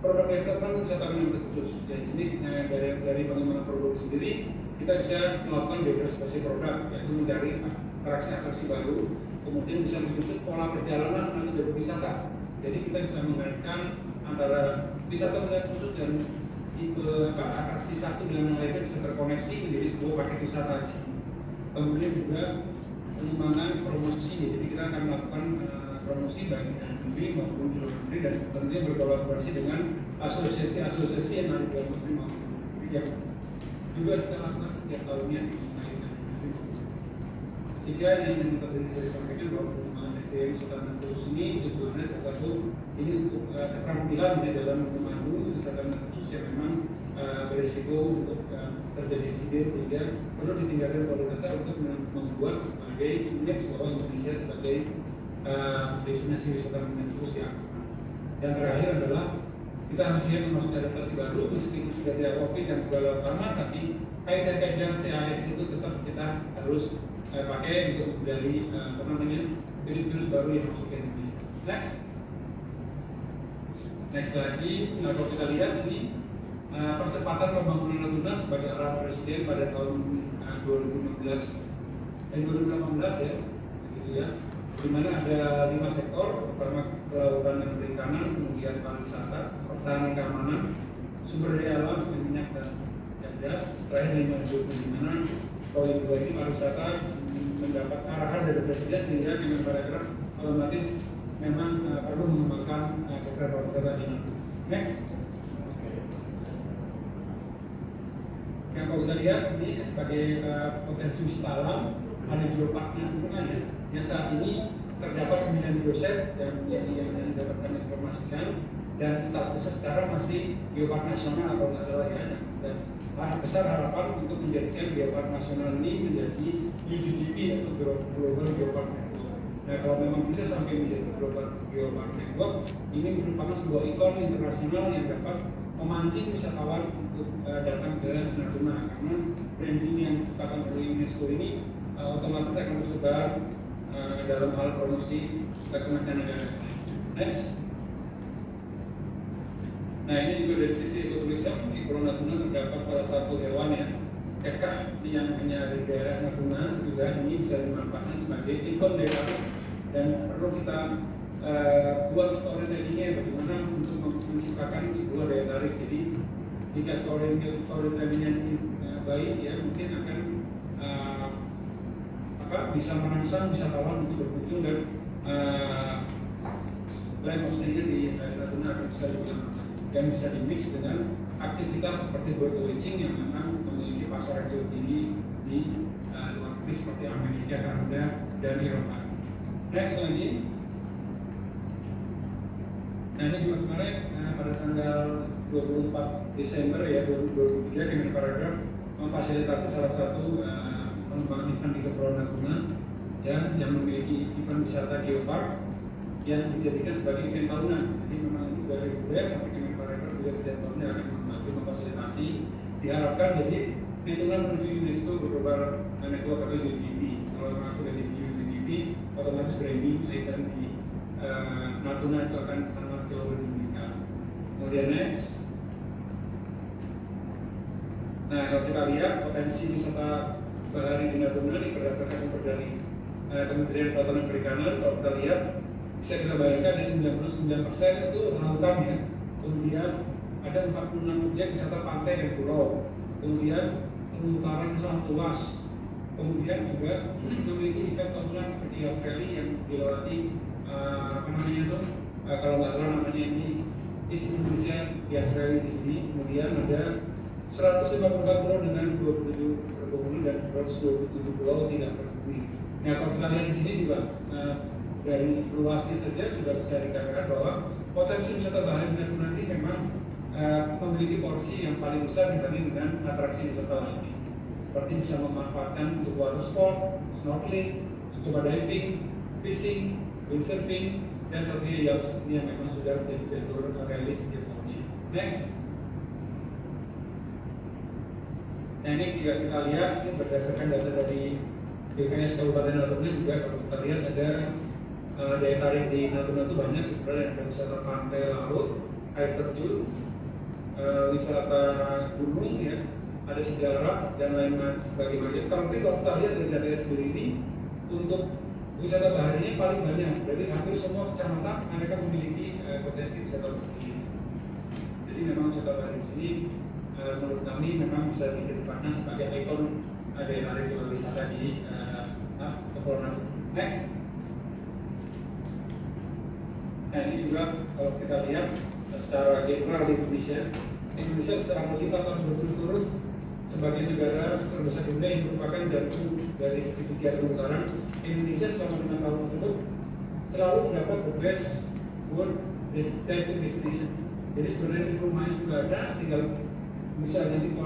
produk development wisata minat khusus. Jadi sini dari pengembangan produk sendiri kita bisa melakukan diversifikasi produk, yaitu mencari atraksi-atraksi baru, kemudian bisa menyusun pola perjalanan atau jalur wisata. Jadi kita bisa mengaitkan antara wisata minat khusus dan tipe atraksi satu dengan yang lainnya bisa terkoneksi menjadi sebuah paket wisata. Kemudian juga pengembangan promosi, jadi kita akan melakukan promosi baik di negeri maupun di luar negeri dan tentunya berkolaborasi dengan asosiasi-asosiasi yang ada di dalam negeri maupun di luar negeri. Juga kita lakukan setiap tahunnya di Ketiga yang tadi saya sampaikan bahwa pengembangan SDM wisata minat khusus ini tujuannya salah satu ini untuk keterampilan di dalam memandu wisata minat khusus yang memang berisiko untuk terjadi insiden sehingga perlu ditinggalkan kualitasnya untuk membuat sebagai image bahwa Indonesia sebagai destinasi wisata minat khusus yang terakhir adalah kita harus siap memasuki adaptasi baru meskipun sudah tidak COVID yang berlalu lama, tapi kaidah-kaidah CAS itu tetap kita harus pakai untuk dari virus baru yang masuk ke Indonesia. Next lagi, kalau kita lihat ini percepatan pembangunan Natuna sebagai arahan Presiden pada tahun 2018 ya, gitu ya. Di mana ada 5 sektor, pertama kelautan dan perikanan, kemudian pariwisata, pertahanan keamanan, sumber daya alam, minyak banyak dan jelas. Terakhir dari menuju di mana poin 2 ini pariwisata mendapat arahan dari Presiden sehingga dengan paragraf otomatis memang perlu mengembangkan sektor pariwisata ini. Next. Yang kalau kita lihat ini sebagai potensi wisata alam, ada geoparknya ya. Yang saat ini terdapat 9 geoset yang didapatkan informasikan, dan statusnya sekarang masih geopark nasional kalau nggak salah ya. Dan besar harapan untuk menjadikan geopark nasional ini menjadi UGGP atau Global Geopark Network. Nah, kalau memang bisa sampai menjadi Global Geopark Network, ini merupakan sebuah ikon internasional yang dapat memancing wisatawan untuk datang ke Natuna, karena branding yang diciptakan oleh UNESCO ini otomatis akan tersebar dalam hal promosi ke mancanegara. Next. Nah, ini juga dari sisi ekoturism, di Pulau Natuna terdapat salah satu hewan ya, kekah yang hanya di daerah Natuna, juga ini bisa dimanfaatkan sebagai ikon daerah, dan perlu kita buat storytellingnya bagaimana untuk menciptakan sebuah daya tarik. Jadi jika storytellingnya baik ya, mungkin akan bisa merangsang wisatawan untuk berkunjung, dan land of stay di Natuna akan bisa digunakan dan bisa dimix dengan aktivitas seperti bird watching yang memang memiliki pasar yang cukup tinggi di luar negeri seperti Amerika, Kanada, dan Eropa. Next lagi. Nah, ini juga kemarin pada tanggal 24 Desember ya 2023 dengan paragraf memfasilitasi salah satu pengembangan event di Kepulauan Natuna ya, yang memiliki event wisata geopark yang dijadikan sebagai event tahunan. Jadi memang itu dari budaya, tapi dengan paragraf juga setiap tahunnya akan membantu memfasilitasi. Diharapkan jadi Natuna menuju UNESCO Global Network atau UGGP. Kalau memang sudah di UGGP, otomatis branding event di Natuna itu akan sangat jauh lebih meningkat. Kemudian next. Nah, kalau kita lihat potensi wisata bahari di Natuna ini berdasarkan sumber dari Kementerian Kelautan dan Perikanan, kalau kita lihat bisa kita bayangkan di 99% itu lautan ya. Kemudian ada 46 objek wisata pantai dan pulau. Kemudian penutaran sangat luas. Kemudian juga memiliki event tahunan seperti Australia yang dilewati kalau nggak salah namanya ini Indonesia di Australia di sini. Kemudian ada 150 pulau dengan 27 berpenghuni dan 127 pulau tidak berpenghuni. Nah, kalau kita lihat di sini juga dari luasnya saja sudah bisa dikatakan bahwa potensi wisata bahari Natuna ini memang memiliki porsi yang paling besar dibanding dengan atraksi wisata lainnya. Seperti bisa memanfaatkan untuk water sport, snorkeling, scuba diving, fishing, windsurfing, dan satunya yacht yang memang sudah menjadi jalur relis di tahunnya. Next. Nah, ini juga kita lihat ini berdasarkan data dari BKS Kabupaten Natuna juga, kalau kita lihat ada daya tarik di Natuna itu banyak sebenarnya. Ada wisata pantai laut, air terjun, wisata gunung ya, ada sejarah dan lain-lain sebagainya. Kalau kita lihat dari data sendiri ini, untuk wisata baharinya paling banyak. Jadi hampir semua kecamatan mereka memiliki potensi wisata bahari. Jadi memang wisata bahari di sini menurut kami memang bisa dipandang sebagai ikon daya tarik wisata di Kepulauan Natuna. Next. Nah, ini juga kalau kita lihat secara general di Indonesia secara lebih 4 tahun berturut-turut sebagai negara terbesar dunia yang merupakan jantung dari segitiga terumbu karang. Indonesia selama 5 tahun tersebut selalu mendapat the best world diving destination. Jadi sebenarnya di rumahnya sudah ada, tinggal bisa nanti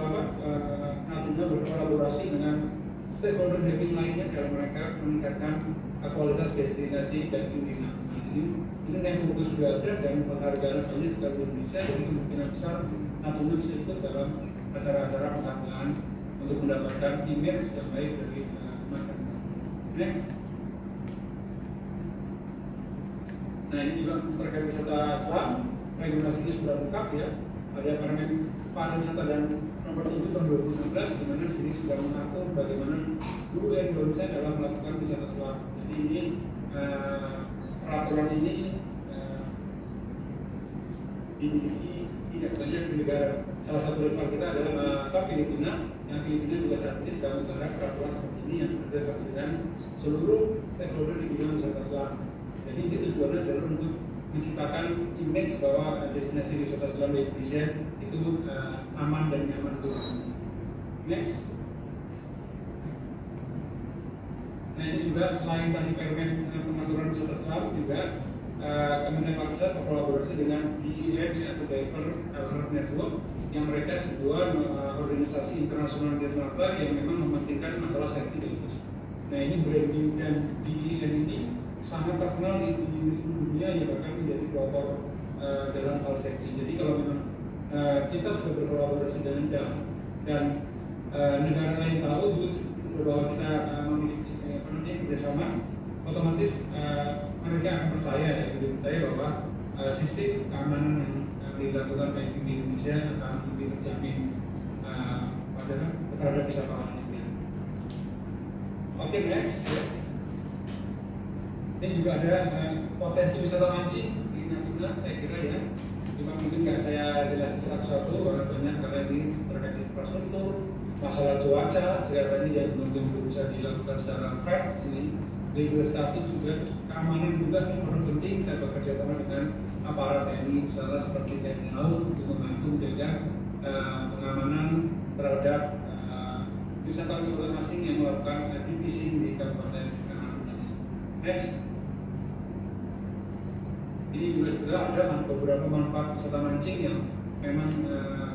Natuna berkolaborasi dengan stakeholder diving lainnya dalam mereka meningkatkan kualitas destinasi diving di Natuna. Jadi ini yang fokus sudah ada dan penghargaan banyak sekali di Indonesia, jadi kemungkinan besar Natuna bisa ikut dalam acara-acara penghargaan untuk mendapatkan image yang baik dari masyarakat. Next. Nah, ini juga terkait wisata selam, regulasinya sudah lengkap ya. Ada Permen Pariwisata dan Nomor 7 tahun 2016, di mana di sini sudah mengatur bagaimana do and don't say dalam melakukan wisata selam. Jadi ini peraturan ini dimiliki tidak banyak di negara. Salah satu rival kita adalah Filipina, yang Filipina juga saat ini sedang menggarap peraturan seperti ini yang kerjasama dengan seluruh stakeholder di bidang wisata selam. Jadi ini tujuannya adalah untuk menciptakan image bahwa destinasi wisata selam di Indonesia itu aman dan nyaman untuk dikunjungi. Next. Nah ini juga selain tadi permen pengaturan wisata selam juga Kementerian Pariwisata berkolaborasi dengan DIN atau Diver Alert Network yang mereka sebuah organisasi internasional dirgantara yang memang mementingkan masalah safety dan ini. Nah ini branding dan DIN ini sangat terkenal di seluruh dunia yang bahkan menjadi pelopor dalam hal safety. Jadi kalau memang kita sudah berkolaborasi dengan DAM dan negara lain tahu juga bahwa kita memiliki kerjasama, otomatis mereka akan percaya bahwa sistem keamanan yang dilakukan baik di Indonesia akan lebih terjamin terhadap wisatawan sendiri. Oke, next. Ini juga ada potensi wisata mancing di Natuna, saya kira ya. Cuma mungkin nggak saya jelasin satu-satu, karena banyak karena ini terkait infrastruktur, masalah cuaca, segalanya yang belum bisa dilakukan secara fair sini. Legal status juga keamanan juga yang paling penting. Kita bekerja sama dengan aparat TNI, misalnya seperti TNI Laut untuk membantu menjaga pengamanan terhadap wisatawan asing yang melakukan divisi di Kabupaten Natuna. Next. Ini juga sudah ada beberapa manfaat wisata mancing yang memang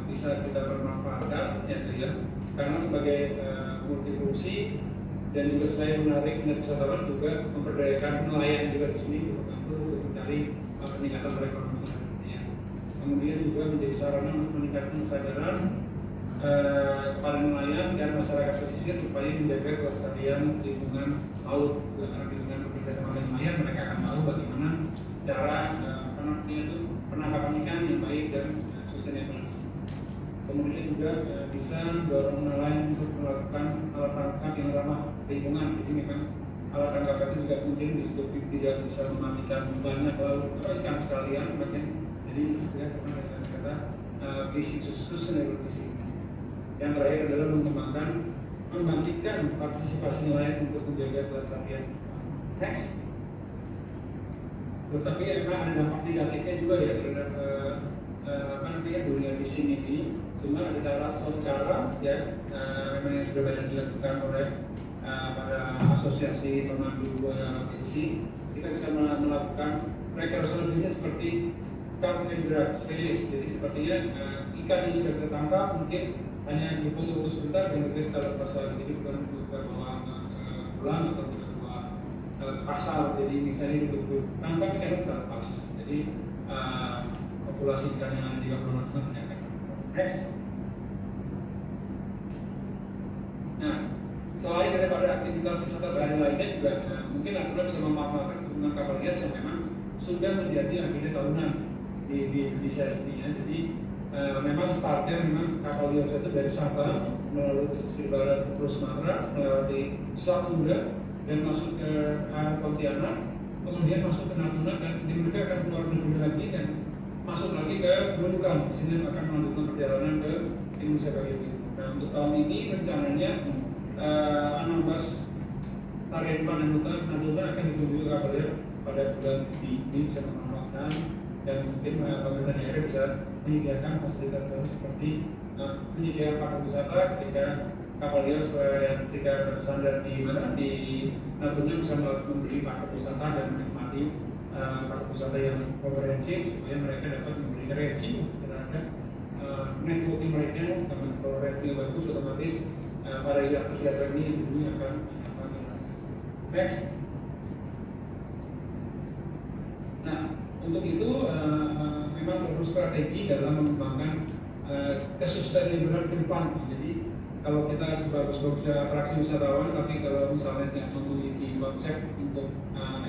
bisa kita bermanfaatkan, ya, karena sebagai multifungsi dan juga selain menarik minat wisatawan juga memperdayakan nelayan juga di sini untuk mencari peningkatan perekonomian. Ya. Kemudian juga menjadi sarana untuk meningkatkan kesadaran para nelayan dan masyarakat pesisir supaya menjaga kelestarian lingkungan laut. Karena dengan bekerja sama dengan nelayan mereka akan tahu bagaimana cara penangkapan ikan yang baik dan sustainable. Kemudian juga bisa mendorong nelayan untuk melakukan alat tangkap yang ramah lingkungan. Jadi memang alat tangkap itu juga mungkin disebut tidak bisa mematikan banyak laut ikan sekalian, makanya jadi istilah kata fishing sustainable fishing. Yang terakhir adalah membangkitkan partisipasi nelayan untuk menjaga kelestarian. Next. Tetapi memang ada dampak negatifnya juga ya terhadap dunia fishing ini. Cuma ada suatu cara ya memang yang sudah banyak dilakukan oleh pada asosiasi pemandu fishing. Kita bisa melakukan recreational business seperti cut and drag release. Jadi sepertinya ikan yang sudah tertangkap mungkin hanya diputus sebentar dan kita lepas lagi. Jadi bukan bawa pulang atau bawa pasar. Jadi misalnya tangkap ikan terlepas. Jadi populasi ikan yang ada di Kabupaten Natuna meningkat. Next. Nah, selain daripada aktivitas wisata bahari lainnya juga mungkin Natuna bisa memanfaatkan penggunaan kapal hias yang memang sudah menjadi agenda tahunan di Indonesia sendiri. Jadi memang startnya memang kapal hias itu dari Sabah melalui pesisir barat Pulau Sumatera, melewati Selat Sunda dan masuk ke Pontianak, kemudian masuk ke Natuna dan mereka akan keluar negeri lagi dan masuk lagi ke Bulukan. Di sini akan melanjutkan perjalanan ke Indonesia bagian timur. Nah untuk tahun ini rencananya 16 tarian Natuna akan dikunjungi kapalnya pada bulan Juni. Ini bisa memanfaatkan dan mungkin pemerintah daerah bisa menyediakan fasilitas seperti menyediakan paket wisata ketika kapal hias yang ketika bersandar di Natuna bisa membeli paket wisata dan menikmati paket wisata yang komprehensif supaya mereka dapat memberikan review terhadap networking mereka. Karena kalau review bagus otomatis para yayasan ini akan next. Nah untuk itu memang perlu strategi dalam mengembangkan kesustainablean ke depan. Jadi kalau kita sebagus-bagusnya atraksi wisatawan, tapi kalau misalnya tidak memiliki konsep untuk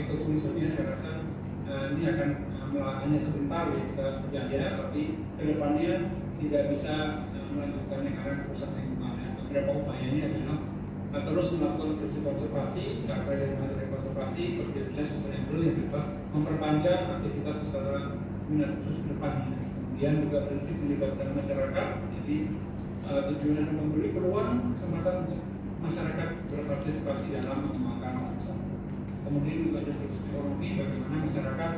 ekoturismenya, saya rasa ini akan hanya sebentar ya kita berjaya, tapi kedepannya tidak bisa melanjutkannya karena kerusakan lingkungannya. Beberapa upayanya adalah terus melakukan prinsip konservasi, karena dari konservasi terjadinya sustainable yang dapat memperpanjang aktivitas wisata minat khusus ke depannya. kemudian juga prinsip melibatkan masyarakat. Jadi tujuannya memberi peluang kesempatan untuk masyarakat berpartisipasi dalam mengembangkan bangsa. Kemudian juga ada prinsip ekonomi, bagaimana masyarakat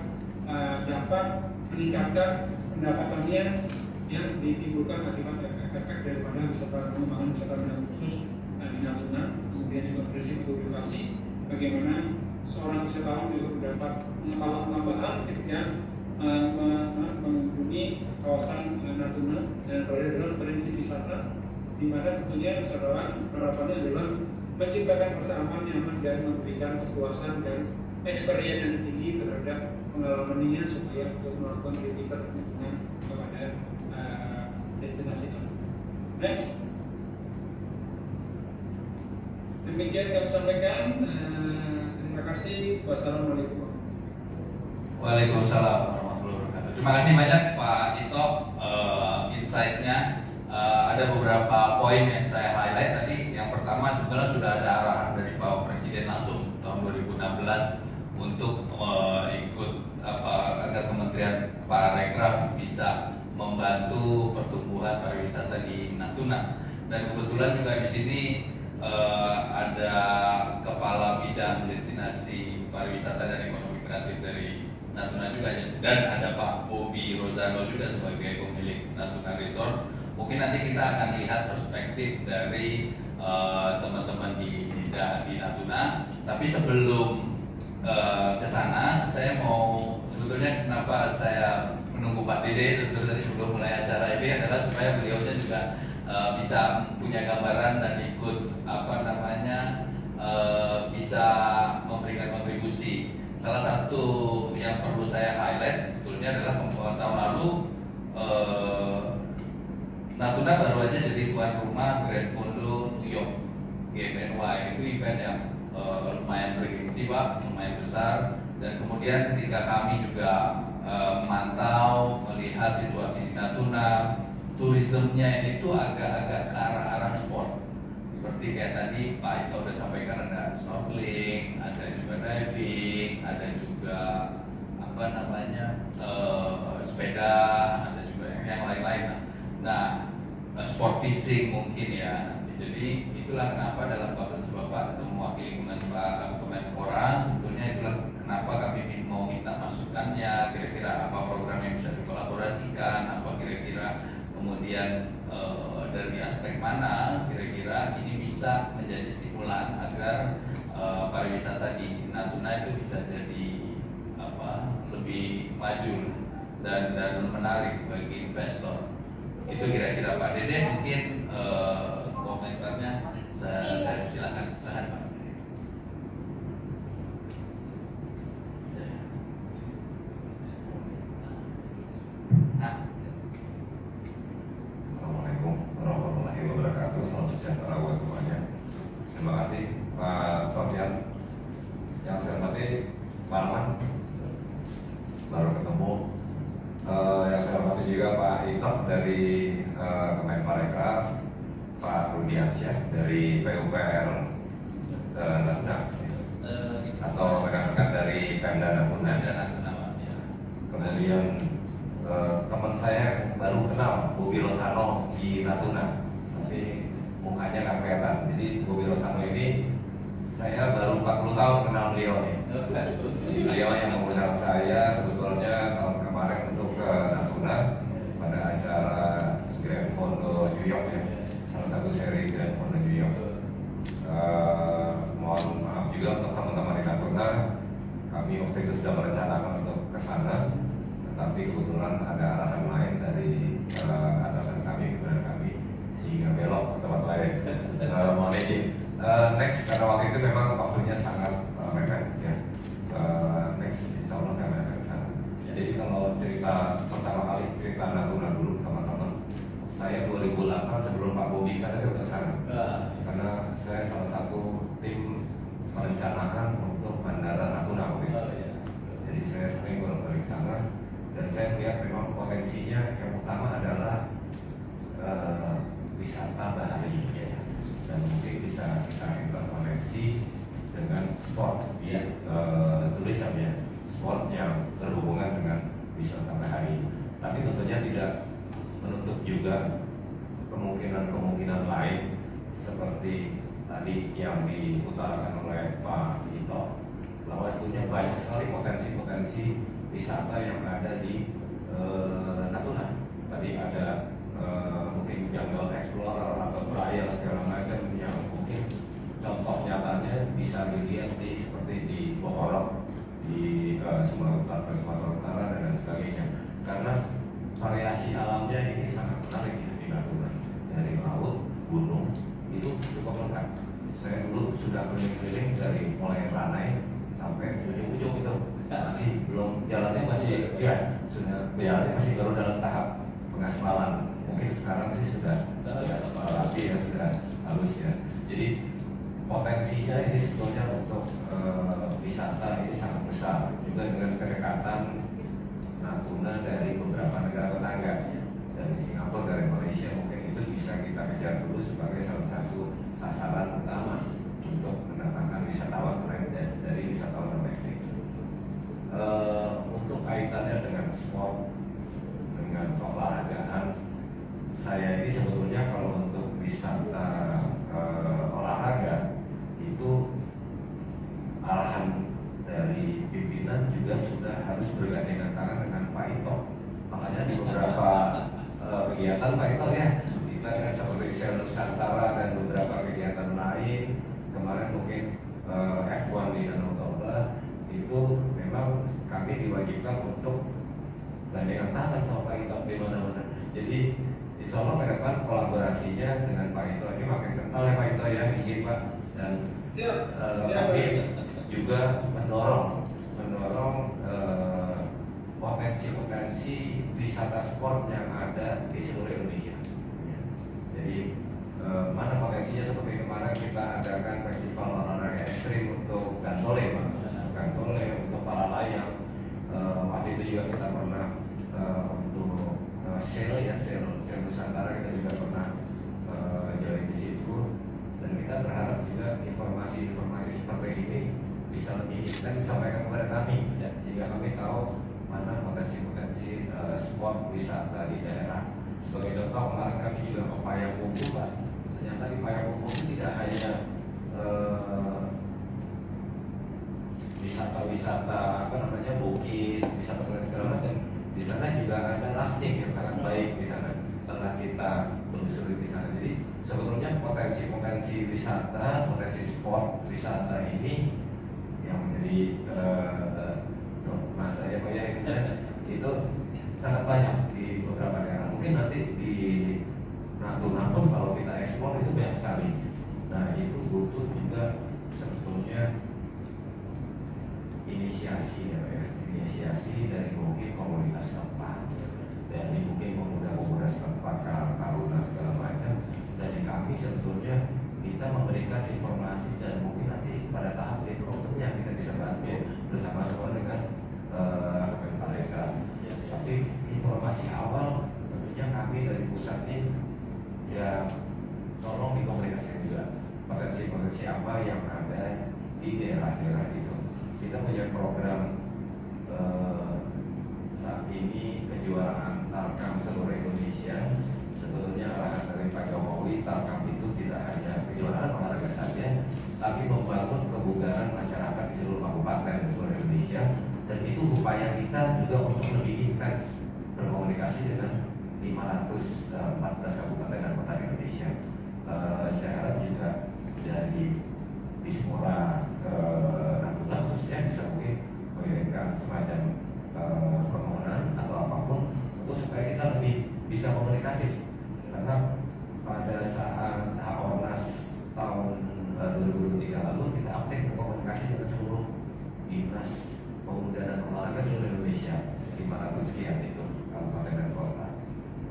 dapat meningkatkan pendapatannya yang ditimbulkan akibat efek daripada pengembangan wisata minat khusus di Natuna. Kemudian juga prinsip edukasi, bagaimana seorang wisatawan juga dapat mengetahui tambahan ketika mengunjungi kawasan Natuna, dan adalah prinsip wisata di mana tentunya wisatawan harapannya adalah menciptakan rasa aman, nyaman, dan memberikan kepuasan dan experience yang tinggi terhadap pengalamannya supaya untuk melakukan kritikan kepada destinasi itu. Next. Demikian kami sampaikan. Terima kasih. Wassalamualaikum. Waalaikumsalam warahmatullahi wabarakatuh. Terima kasih banyak Pak Ito, insight-nya. Ada beberapa poin yang saya highlight tadi. Yang pertama sebetulnya sudah ada arahan dari Pak Presiden langsung tahun 2016 untuk ikut agar Kementerian Parekraf bisa membantu pertumbuhan pariwisata di Natuna. Dan kebetulan juga di sini ada Kepala Bidang Destinasi Pariwisata dan Ekonomi Kreatif dari Natuna juga, dan ada Pak Bobi Rozano juga sebagai pemilik Natuna Resort. Mungkin nanti kita akan lihat perspektif dari teman-teman di Natuna. Tapi sebelum ke sana, saya mau sebetulnya kenapa saya menunggu Pak Dede itu tadi sebelum mulai acara ini adalah supaya beliaunya juga bisa punya gambaran dan ikut bisa memberikan kontribusi. Salah satu yang perlu saya highlight sebetulnya adalah tahun lalu Natuna baru aja jadi tuan rumah Grand Fondo New York GFNY. Itu event yang lumayan bergengsi Pak, lumayan besar. Dan kemudian ketika kami juga memantau, melihat situasi di Natuna, turismenya itu agak-agak ke arah sport. Seperti kayak tadi Pak Ito sudah sampaikan, ada snorkeling, ada juga diving, ada juga sepeda, ada juga yang lain-lain. Nah, sport fishing mungkin ya. Jadi itulah kenapa dalam kapasitas Bapak itu mewakili Kemenpora, sebetulnya itulah kenapa kami mau minta masukannya, kira-kira apa program yang bisa dikolaborasikan, apa kira-kira kemudian dari aspek mana kira-kira ini bisa menjadi stimulan agar pariwisata di Natuna itu bisa jadi lebih maju dan menarik bagi investor. Itu kira-kira Pak Dede, mungkin komentarnya saya silakan Pak. Assalamualaikum warahmatullahi wabarakatuh. Salam sejahtera buat semuanya. Terima kasih Pak Sofyan. Yang saya hormati Pak Arman, baru ketemu. Yang saya hormati juga Pak Ito dari Kemenparekraf, Pak Rudiansyah dari PUPR Natuna, atau rekan-rekan dari Pemda Natuna. Kemudian teman saya baru kenal Bobi Rozano di Natuna, tapi mukanya nggak kelihatan. Jadi Bobi Rozano ini saya baru 40 tahun kenal beliau nih. Jadi beliau yang mengundang saya sebetulnya tahun kemarin untuk ke Natuna pada acara Grand Fondo New York ya, salah satu seri Grand Fondo New York. Mohon maaf juga untuk teman-teman di Natuna, kami waktu itu sudah merencanakan untuk ke sana, tetapi kebetulan ada arahan lain dari atasan kami, kemudian kami sehingga belok ke tempat lain. Mohon izin. Next, karena waktu itu memang waktunya sangat mepet ya. Next, insya Allah kami akan ke sana. Jadi kalau cerita pertama kali cerita Natuna dulu teman-teman, saya 2008 sebelum Pak Bobi saya sudah ke sana. Karena saya salah satu tim perencanaan untuk Bandara Natuna waktu itu. Jadi saya sering bolak-balik sana dan saya melihat memang potensinya yang utama adalah wisata bahari ya. Dan mungkin bisa kita interkoneksi dengan sport ya, tulisannya sport yang berhubungan dengan wisata bahari. Tapi tentu sebetulnya tidak menutup juga kemungkinan lain seperti tadi yang diutarakan oleh Pak Ito, bahwa sebetulnya banyak sekali potensi-potensi wisata yang ada di Natuna. Tadi ada mungkin jungle explorer atau trial segala macam yang mungkin contoh nyatanya bisa dilihat seperti di Bohorok, di Sumatera Utara dan lain sebagainya. Karena variasi alamnya ini sangat menarik ya di Natuna. Dari laut, gunung itu cukup lengkap. Saya dulu sudah keliling-keliling dari mulai Ranai sampai ujung-ujung itu masih belum jalannya masih ya sudah jalannya masih baru dalam tahap pengaspalan. Mungkin sekarang sih sudah rapi ya, sudah halus ya. Jadi potensinya ini sebetulnya untuk wisata ini sangat besar, juga dengan kedekatan Natuna dari beberapa negara tetangga, dari Singapura, dari Malaysia, mungkin itu bisa kita kejar dulu sebagai salah satu sasaran utama untuk mendatangkan wisatawan selain dari wisatawan domestik. Untuk kaitannya dengan sport, dengan keolahragaan, saya ini sebetulnya kalau untuk wisata olahraga itu arahan dari pimpinan juga sudah harus bergandengan tangan dengan Pak Ito. Makanya di beberapa kegiatan Pak Ito ya, kita kan seperti Sel Nusantara dan beberapa kegiatan lain, kemarin mungkin F1 di Danau Toba, itu memang kami diwajibkan untuk gandengan tangan sama Pak Ito di mana-mana. Jadi insya Allah ke depan kolaborasinya dengan Pak Ito ini makin kental ya Pak Ito ya, izin Pak. Dan kami juga mendorong potensi-potensi wisata sport yang ada di seluruh Indonesia. Jadi mana potensinya, seperti kemarin kita adakan festival olahraga ekstrim untuk gantole, untuk para layang. Waktu itu juga kita pernah untuk Sel Nusantara, kita juga pernah join di situ. Dan kita berharap juga informasi-informasi seperti ini bisa lebih intens disampaikan kepada kami, sehingga kami tahu mana potensi-potensi sport wisata di daerah. Sebagai contoh, kemarin kami juga ke Payakumbuh, Pak. Ternyata di Payakumbuh itu tidak hanya wisata bukit, wisata segala macam. Di sana juga ada rafting yang sangat baik di sana. Setelah kita telusuri di sana, jadi sebetulnya potensi wisata, potensi sport wisata ini yang menjadi masa ya Pak ya, itu sangat banyak di beberapa daerah. Mungkin nanti di Natuna pun kalau kita ekspor itu banyak sekali. Nah itu butuh juga sebetulnya inisiasi dari mungkin komunitas tempat, dari mungkin pemuda-pemuda setempat, karuna segala macam. Dari kami sebetulnya kita memberikan informasi dan mungkin nanti pada tahap developmentnya kita bisa bantu bersama-sama dengan mereka. Tapi informasi awal tentunya kami dari pusat ini ya tolong dikomunikasikan juga potensi-potensi apa yang ada di daerah-daerah itu. Kita punya program saat ini kejuaraan Tarkam seluruh Indonesia. Sebetulnya arahan dari Pak Jokowi, Tarkam itu tidak hanya kejuaraan olahraga saja, tapi membangun kebugaran masyarakat di seluruh kabupaten di seluruh Indonesia. Dan itu upaya kita juga untuk lebih intens berkomunikasi dengan 514 kabupaten dan kota di Indonesia. Saya harap juga dari Dispora Natuna khususnya bisa mungkin mengirimkan semacam permohonan atau apapun untuk supaya kita lebih bisa komunikatif. Karena pada saat Ornas tahun 2023 lalu kita update komunikasi dengan seluruh dinas pemuda dan olahraga seluruh Indonesia, 500 sekian itu kabupaten dan kota.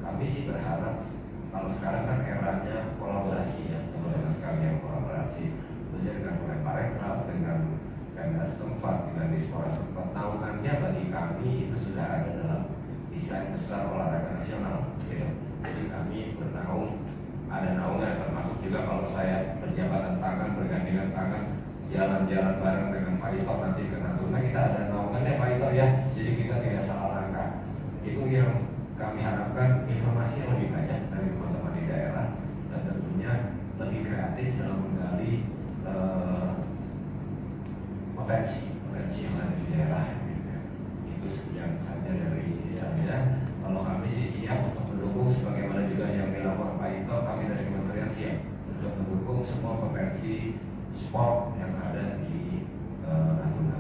Kami sih berharap, kalau sekarang kan eranya kolaborasi ya, teman-teman sekalian kolaborasi, tentunya dengan Parekraf, dengan Pemda setempat, dengan Dispora setempat. Naungannya bagi kami itu sudah ada dalam desain besar olahraga nasional. Gitu. Jadi kami bernaung, ada naungan termasuk juga kalau saya berjabatan tangan, bergandengan tangan, jalan-jalan bareng dengan Pak Ito nanti ke Natuna, kita ada naungannya Pak Ito ya. Jadi kita tidak salah langkah. Itu yang kami harapkan informasi yang lebih banyak dari teman-teman di daerah dan tentunya lebih kreatif dalam menggali potensi yang ada di daerah. Itu sekian saja dari saya. Kalau kami sih siap untuk mendukung sebagaimana juga yang dilakukan Pak Ito, kami dari Kementerian siap untuk mendukung semua potensi sport yang ada di Natuna.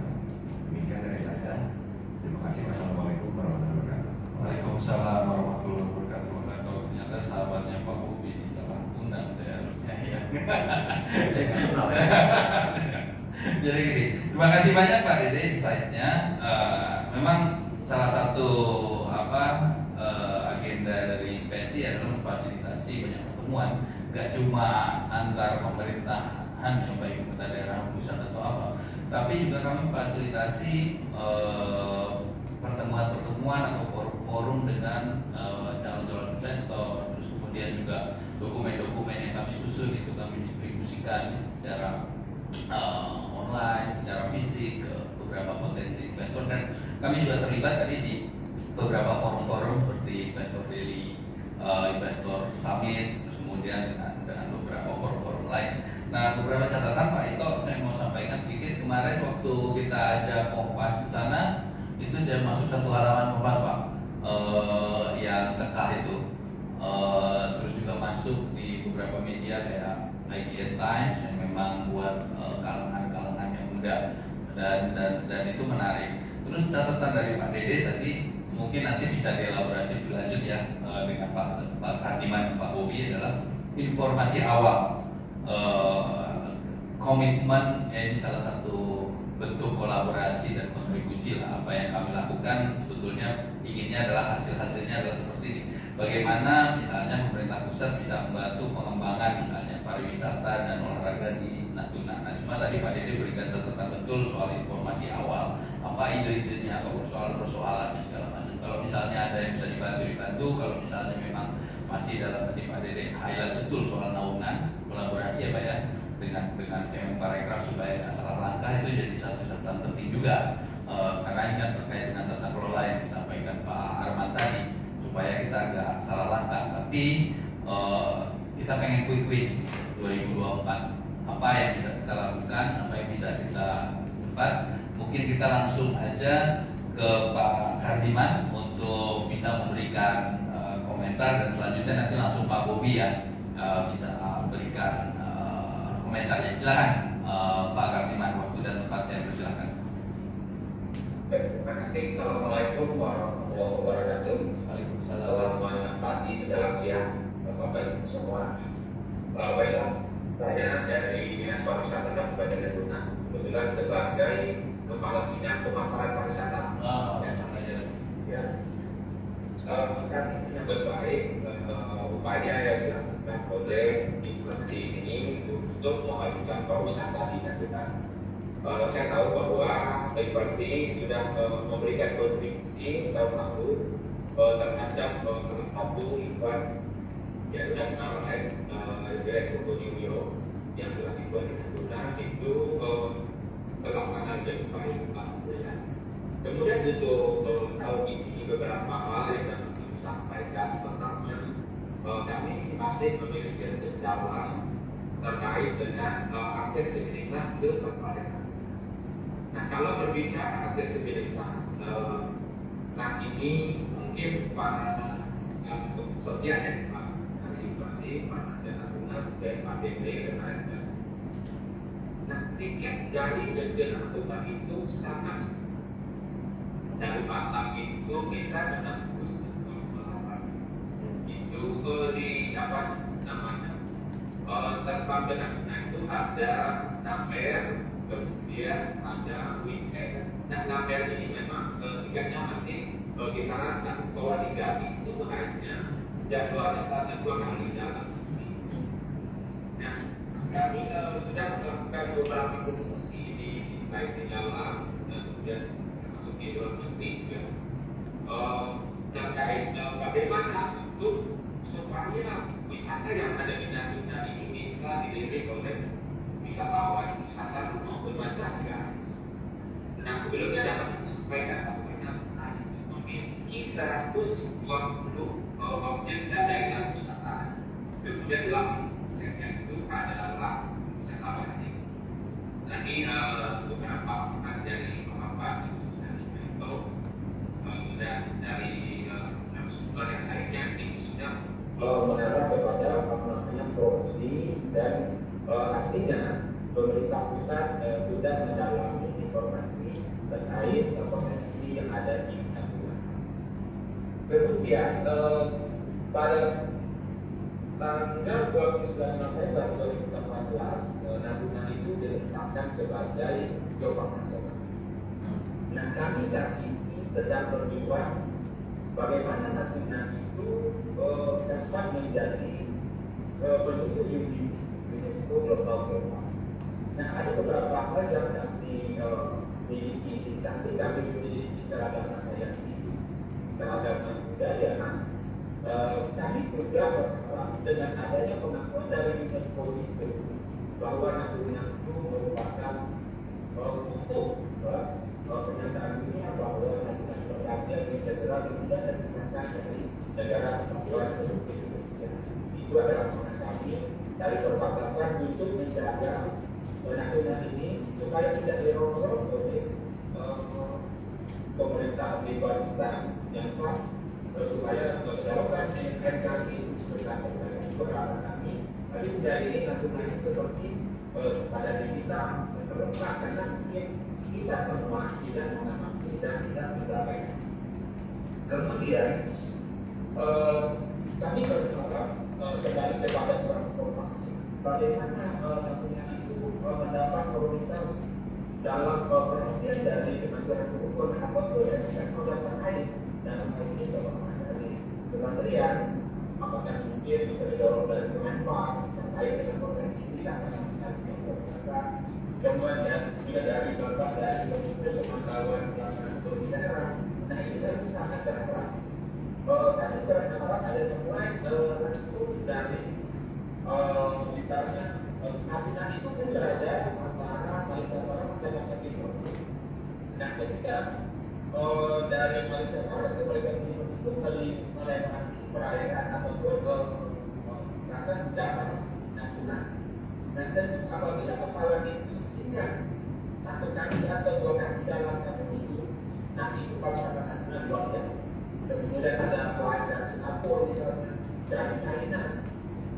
Demikian dari saya. Terima kasih. Wassalamualaikum warahmatullahi wabarakatuh. Waalaikumsalam warahmatullahi wabarakatuh. Kalau ternyata sahabatnya Pak Bobi ini salah undang saya harusnya ya. Saya nggak kenal ya. Jadi gini, terima kasih banyak Pak Dede insight-nya. Memang salah satu agenda dari PSI adalah memfasilitasi banyak pertemuan, gak cuma antar pemerintahan yang baik pemerintah daerah pusat atau apa, tapi juga kami fasilitasi pertemuan-pertemuan atau forum dengan calon-calon investor, terus kemudian juga dokumen-dokumen yang kami susun itu kami distribusikan secara online, secara fisik ke beberapa potensi investor, dan kami juga terlibat tadi di beberapa forum-forum seperti Investor Daily, Investor Summit, terus kemudian dengan beberapa forum-forum lain. Nah, beberapa catatan Pak Ito saya mau sampaikan sedikit. Kemarin waktu kita ajak Kompas di sana, itu sudah masuk satu halaman Kompas Pak, yang kekah itu. Terus juga masuk di beberapa media kayak IDN Times yang memang buat kalangan-kalangan yang muda, dan itu menarik. Terus catatan dari Pak Dede tadi mungkin nanti bisa dielaborasi lebih lanjut ya dengan Pak Kardiman dan Pak Bobi adalah informasi awal. Komitmen ini salah satu bentuk kolaborasi dan kontribusi lah. Apa yang kami lakukan sebetulnya inginnya adalah hasilnya adalah seperti ini. Bagaimana misalnya pemerintah pusat bisa membantu pengembangan misalnya pariwisata dan olahraga di Natuna. Nah, cuma tadi Pak Dede berikan catatan betul soal informasi awal, apa ide-idenya, apa persoalan-persoalannya segala macam. Kalau misalnya ada yang bisa dibantu. Kalau misalnya memang masih dalam tadi Pak Dede highlight betul soal naungan, kolaborasi ya Pak ya, dengan Kemenparekraf supaya nggak salah langkah, itu jadi satu catatan penting juga. Karena ini kan terkait dengan tata kelola yang disampaikan Pak Arman tadi, supaya kita nggak salah langkah. Tapi kita pengen quick wins 2024. Apa yang bisa kita lakukan, apa yang bisa kita cepat. Mungkin kita langsung aja ke Pak Kardiman untuk bisa memberikan komentar, dan selanjutnya nanti langsung Pak Bobi ya bisa berikan komentarnya. Silakan Pak Kardiman, waktu dan tempat saya persilakan. Terima kasih. Assalamualaikum warahmatullahi wabarakatuh. Selamat pagi menjelang siang, Bapak Ibu semua. Baiklah, saya dari Dinas Pariwisata Kabupaten Natuna, kebetulan sebagai Kepala Bidang Pemasaran Pariwisata. Ya. Kan menyambut baik upaya yang dilakukan oleh instansi ini untuk memajukan pariwisata di Natuna. Saya tahu bahwa Versi sudah memberikan kontribusi tahun lalu terhadap salah satu event yang dilakukan oleh Direktur Konjunio yang telah dibuat di Natuna, itu pelaksanaan yang baik. Kemudian untuk tahun ini beberapa hal yang dapat saya sampaikan. Pertama, kami masih memiliki kendala terkait dengan aksesibilitas ke tempat. Nah, kalau berbicara aksesibilitas, saat ini mungkin para konsorsium yang Pak Antisipasi, Pak Natuna, dan Pak BB dan lain-lain. Nah, tiket dari Natuna itu sangat dari Batam itu bisa menembus itu di apa namanya tempat Natuna itu ada Namer, kemudian ada Windsor, dan Namer ini memang tiketnya masih kisaran 1,3 itu hanya jadwalnya 1-2 kali dalam seminggu. Nah, kami sudah melakukan beberapa promosi di baik di dalam kemudian termasuk di luar negeri juga terkait bagaimana untuk supaya wisata yang ada di Natuna ini bisa dilirik oleh wisatawan maupun mancanegara. Nah, sebelumnya dapat saya sampaikan bahwa Natuna memiliki 120 objek dan daerah wisata. Kemudian 8% itu adalah wisata wajib. Tadi beberapa dari Bapak itu sudah diberitahu, dan dari sumber yang lainnya itu sudah mengarah kepada promosi dan artinya pemerintah pusat sudah mendalami informasi terkait potensi yang ada di Natuna. Kemudian pada tanggal 29 November 2014 Natuna itu ditetapkan sebagai geopark nasional. Nah, kami saat ini sedang berjuang bagaimana Natuna itu dapat menjadi penutup UNESCO Global Geopark. Nah, ada beberapa hal yang kami di samping kami memiliki keragaman hayati, keragaman budaya. Kami juga berharap dengan adanya pengakuan dari UNESCO itu bahwa Natuna itu merupakan kutub kenyataan dunia bahwa Natuna berhasil integral dunia dan disahkan dari negara kesatuan Republik Indonesia. Itu adalah semangat kami dari perbatasan untuk menjaga Natuna ini supaya tidak dirongrong oleh pemerintah kita yang sah, supaya melakukan NKRI berkata kami. Tapi budaya ini Natuna ini seperti pada diri kita terletak karena mungkin kita semua tidak mengawasi dan tidak mendapatkan. Kemudian kami berharap kembali kepada transportasi. Bagaimana Natuna itu mendapat prioritas dalam perhatian dari Kementerian Perhubungan ataupun dari sektor terkait dalam hal ini bagaimana dari Kementerian, apakah mungkin bisa didorong dari Kemenpar terkait dengan potensi wisata yang biasa, kemudian juga dari Bapak dari Kementerian Pemantauan Pelaksanaan Otonomi Daerah. Nah, ini kami sangat berharap. Kami berharap ada mulai langsung dari misalnya Natuna itu pun berada antara Malaysia Barat dan Malaysia Timur. Nah, ketika dari Malaysia Barat ke Malaysia Timur itu melewati perairan ataupun bahkan darat Natuna. Dan tentu apabila pesawat itu singgah satu kali atau dua kali dalam satu minggu, nah itu kalau sangat Natuna luar biasa. Kemudian ada flight dari Singapura misalnya, dari China.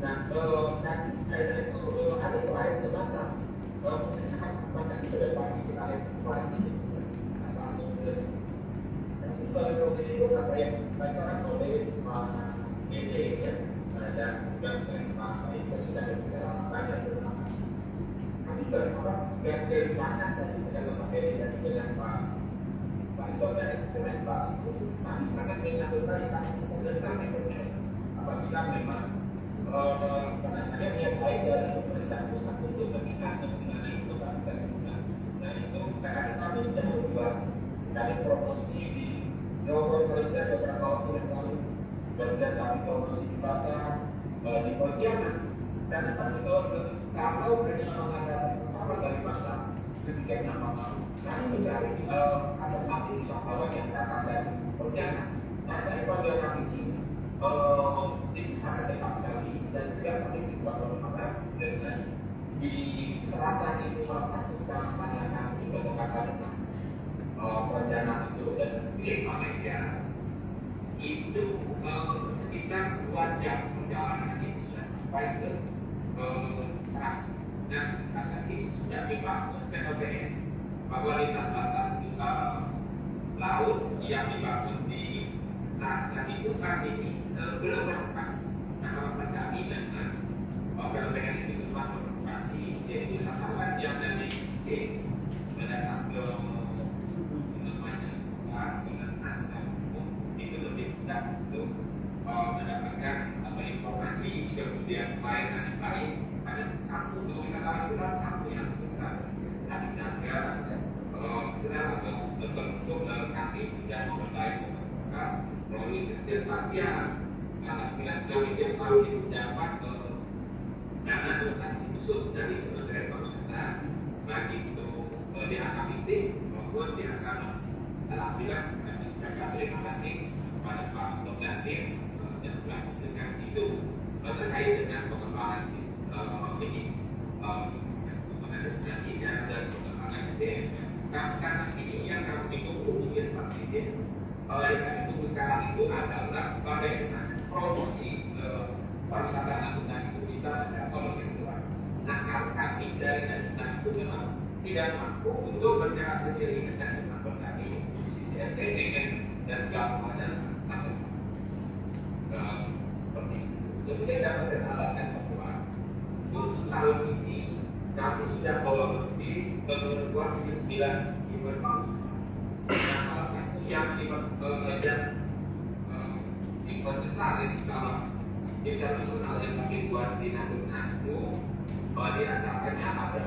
Nah, China itu ada flight ke Batam. Mungkin bahkan di depan kita ada flight itu bisa langsung ke. Tapi kalau program itu apa yang disampaikan oleh Pak GD ya, dan juga Pak itu sudah berbicara banyak tentang. Kami berharap dari mana tadi dengan Pak GD dan dengan Pak itu dari Kemenpar itu kami sangat menyambutkan tentang ekonomi. Apabila memang penanganan yang baik dari pemerintah pusat untuk meningkat mengenai itu kami lakukan. Dan itu karena kami sudah berbuat dari promosi di Jawa Malaysia beberapa waktu yang lalu, kemudian kami promosi di Batam, di Pontianak. Dan kalau memang ada pesawat dari Batam ketika malam, kami mencari alternatif wisatawan yang datang dari Pontianak. Nah, dari Pontianak ini itu sangat dekat sekali dan juga kami dibuat bersama dengan di Selasa itu salah satu kecamatan yang kami berdekatan dengan Pontianak itu dan di Malaysia itu sekitar 2 jam perjalanan itu sudah sampai ke Selasa. Dan Selasa ini sudah dibangun PLBN bahwa lintas batas laut yang dibangun di Selasa itu saat ini belum beroperasi. Nah, kalau kami dengan PLBN itu sempat beroperasi, yaitu wisatawan yang dari C mendatang ke dengan naskah itu lebih mudah untuk mendapatkan informasi kemudian pelayanan yang baik. Karena kampung wisatawan itu adalah kampung yang besar. Kami jaga sedang termasuk kami sudah memperbaiki masyarakat melalui kegiatan latihan. Karena kami tiap tahun itu dapat dana donasi khusus dari Kementerian Pariwisata bagi itu di angka fisik maupun di angka non. Alhamdulillah kami ucapkan terima kasih kepada Pak Dr. dengan itu terkait dengan pengembangan administrasinya dan pengembangan SDM. Nah sekarang ini yang kami tunggu mungkin Pak Dirjen, yang kami tunggu sekarang itu adalah bagaimana promosi pariwisata Natuna itu bisa menjangkau lebih luas. Nah kalau kami dari Natuna itu memang tidak mampu untuk bergerak sendiri dengan teman-teman kami di sisi SDM dan segala macam seperti itu. Kemudian dapat saya tambahkan bahwa untuk tahun ini kami sudah memproduksi 29 event nasional. Nah, salah satu yang event besar yang skala internasional yang kami buat di Natuna itu di antaranya ada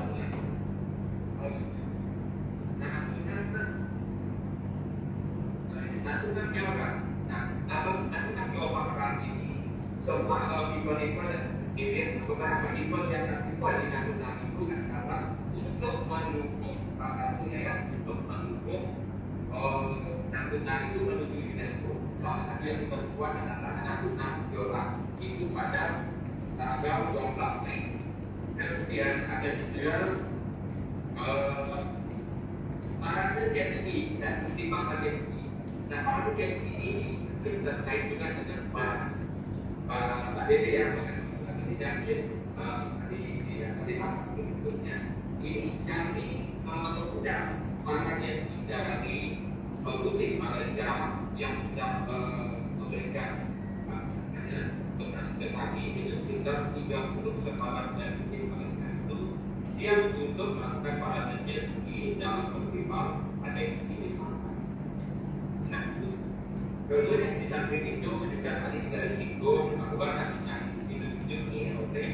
Natuna Geopark. Nah, Natuna Geopark ini semua event beberapa event yang kami buat di Natuna itu adalah untuk mendukung salah satunya ya untuk mendukung Natuna itu menuju UNESCO. Salah satu yang kita buat adalah Natuna Geopark itu pada tanggal 12 Mei. Kemudian ada juga parade jet ski dan festival jet ski. Nah, parade jet ski ini mungkin terkait juga dengan Pak Dede ya, mengenai dijanji di berikutnya. Ini kami mengundang para jet ski dari Kucing Malaysia yang sudah memberikan donasi ke kami itu sekitar 30 peserta dari Kucing Malaysia itu siap untuk melakukan parade jet ski dalam festival jet ski di sana. Nah, kemudian di samping itu juga tadi kita singgung bahwa nantinya ditunjuki oleh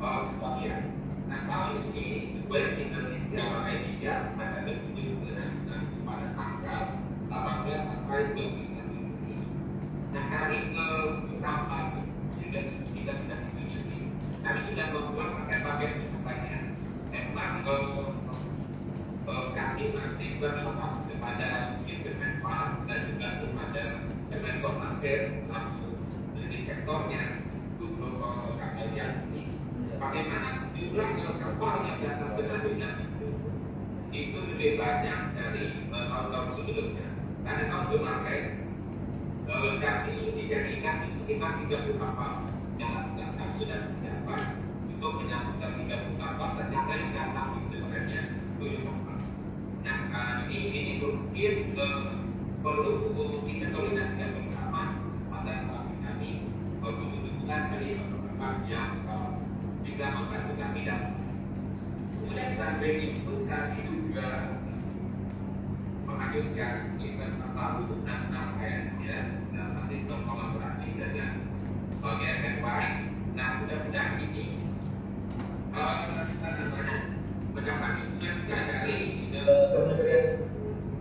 kemudian. Nah, tahun ini West Indonesia Malaysia ada berkunjung pada tanggal 18 sampai 21 Juni. Nah, hari pertama juga kita sudah ditunjuki. Kami sudah membuat paket-paket pesertanya. Memang kami masih berharap kepada Kemenpar dan juga kepada Kemenkominfo dari sektornya untuk kapal yang ini. Bagaimana jumlah kapal yang datang ke Natuna itu lebih banyak dari tahun-tahun sebelumnya. Karena tahun kemarin kami dijadikan sekitar 30 kapal yang kami sudah persiapkan untuk menyambut 30 kapal ternyata yang datang itu sebenarnya 7 kapal. Nah, ini mungkin perlu kita koordinasikan bersama pada saat kami dukungan dari teman-teman yang bisa membantu kami dan kemudian sampai itu kami juga menghadirkan event untuk nanti ya masih berkolaborasi dengan GFM Baik. Nah, mudah-mudahan ini mendapat dukungan dari Kementerian